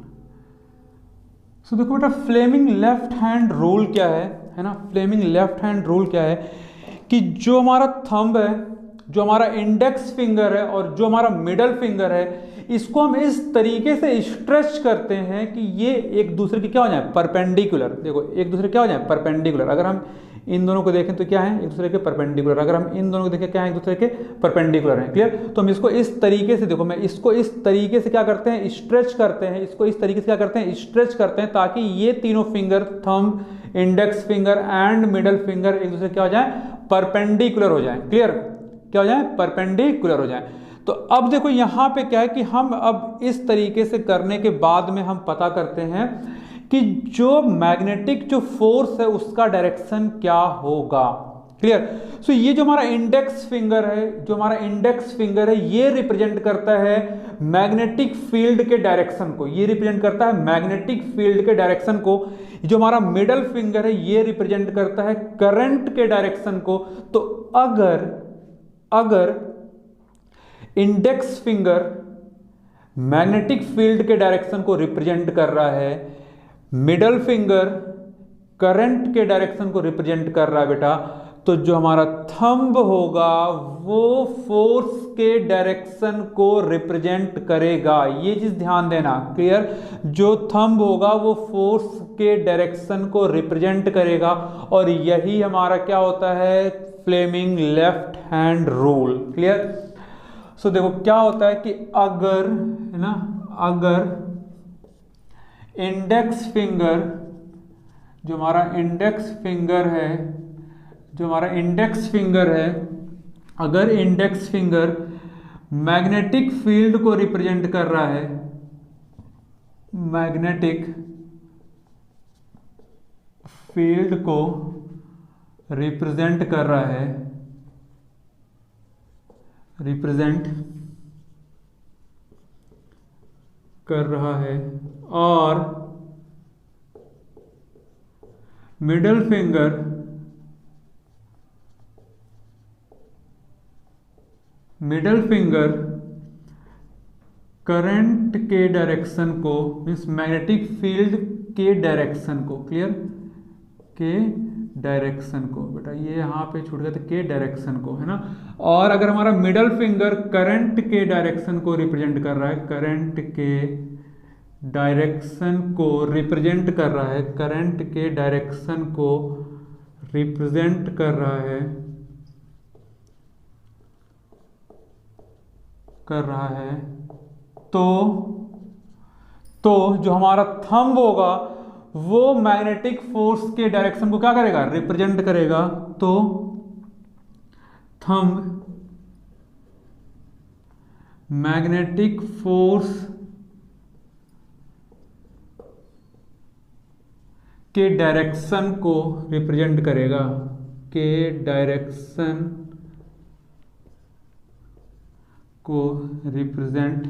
Speaker 1: So देखो बेटा, Fleming left hand rule क्या है ना, Fleming left hand rule क्या है कि जो हमारा थंब है, जो हमारा इंडेक्स फिंगर है और जो हमारा मिडल फिंगर है, इसको हम इस तरीके से स्ट्रेच करते हैं कि ये एक दूसरे के क्या हो जाए, परपेंडिकुलर। देखो एक दूसरे क्या हो जाए, परपेंडिकुलर। अगर हम इन दोनों को देखें तो क्या है, एक दूसरे के परपेंडिकुलर। अगर हम इन दोनों को देखें क्या है, एक दूसरे के परपेंडिकुलर हैं। क्लियर, तो हम इसको इस तरीके से, देखो मैं इसको इस तरीके से क्या करते हैं, स्ट्रेच करते हैं, इसको इस तरीके से क्या करते हैं, स्ट्रेच करते हैं, ताकि ये तीनों finger, thumb, index finger and middle finger एक दूसरे क्या हो जाए, परपेंडिकुलर हो जाए। क्लियर, क्या हो जाए, परपेंडिकुलर हो जाए। तो अब देखो यहाँ पे क्या है कि हम अब इस तरीके से करने के बाद में हम पता करते हैं कि जो मैग्नेटिक जो फोर्स है उसका डायरेक्शन क्या होगा। क्लियर। सो ये जो हमारा इंडेक्स फिंगर है, ये रिप्रेजेंट करता है मैग्नेटिक फील्ड के डायरेक्शन को, ये रिप्रेजेंट करता है मैग्नेटिक फील्ड के डायरेक्शन को। जो हमारा मिडल फिंगर है ये रिप्रेजेंट करता है करंट के डायरेक्शन को। तो अगर इंडेक्स फिंगर मैग्नेटिक फील्ड के डायरेक्शन को रिप्रेजेंट कर रहा है, मिडल फिंगर करंट के डायरेक्शन को रिप्रेजेंट कर रहा है बेटा, तो जो हमारा थंब होगा वो फोर्स के डायरेक्शन को रिप्रेजेंट करेगा। ये चीज ध्यान देना। क्लियर। जो थंब होगा वो फोर्स के डायरेक्शन को रिप्रेजेंट करेगा, और यही हमारा क्या होता है, Fleming left hand rule. Clear. So देखो क्या होता है कि अगर है ना, अगर इंडेक्स फिंगर जो हमारा इंडेक्स फिंगर है, अगर इंडेक्स फिंगर मैग्नेटिक फील्ड को रिप्रेजेंट कर रहा है, मैग्नेटिक फील्ड को रिप्रेजेंट कर रहा है, और मिडल फिंगर करंट के डायरेक्शन को, मीन्स मैग्नेटिक फील्ड के डायरेक्शन को, क्लियर, के डायरेक्शन को, बेटा ये यहाँ पे छूट गया था, के डायरेक्शन को, है ना। और अगर हमारा मिडल फिंगर करंट के डायरेक्शन को रिप्रेजेंट कर रहा है, करंट के डायरेक्शन को रिप्रेजेंट कर रहा है, करंट के डायरेक्शन को रिप्रेजेंट कर रहा है, तो जो हमारा थंब होगा वो मैग्नेटिक फोर्स के डायरेक्शन को क्या करेगा, रिप्रेजेंट करेगा। तो थंब मैग्नेटिक फोर्स के डायरेक्शन को रिप्रेजेंट करेगा, के डायरेक्शन को रिप्रेजेंट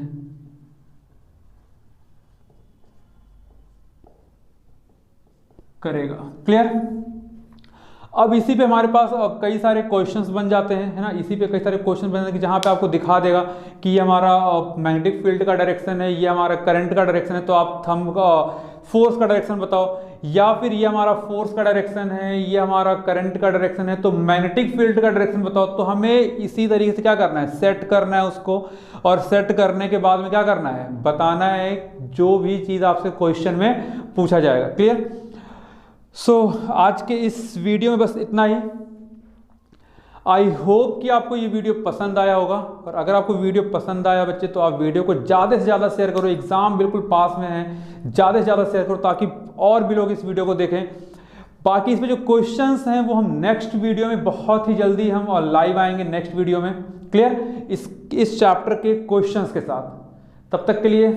Speaker 1: करेगा। क्लियर। अब इसी पे हमारे पास कई सारे क्वेश्चंस बन जाते हैं, है ना। इसी पे कई सारे क्वेश्चन बन जाते हैं जहां पे आपको दिखा देगा कि ये हमारा मैग्नेटिक फील्ड का डायरेक्शन है, ये हमारा करंट का डायरेक्शन है, तो आप थंब का फोर्स का डायरेक्शन बताओ, या फिर ये हमारा फोर्स का डायरेक्शन है, ये हमारा करंट का डायरेक्शन है, तो मैग्नेटिक फील्ड का डायरेक्शन बताओ। तो हमें इसी तरीके से क्या करना है, सेट करना है उसको, और सेट करने के बाद में क्या करना है, बताना है जो भी चीज आपसे क्वेश्चन में पूछा जाएगा। क्लियर। सो आज के इस वीडियो में बस इतना ही। आई होप कि आपको ये वीडियो पसंद आया होगा, और अगर आपको वीडियो पसंद आया बच्चे तो आप वीडियो को ज़्यादा से ज़्यादा शेयर करो। एग्जाम बिल्कुल पास में है, ज़्यादा से ज़्यादा शेयर करो ताकि और भी लोग इस वीडियो को देखें। बाकी इसमें जो क्वेश्चंस हैं वो हम नेक्स्ट वीडियो में बहुत ही जल्दी हम लाइव आएंगे नेक्स्ट वीडियो में। क्लियर। इस चैप्टर के क्वेश्चंस के साथ। तब तक के लिए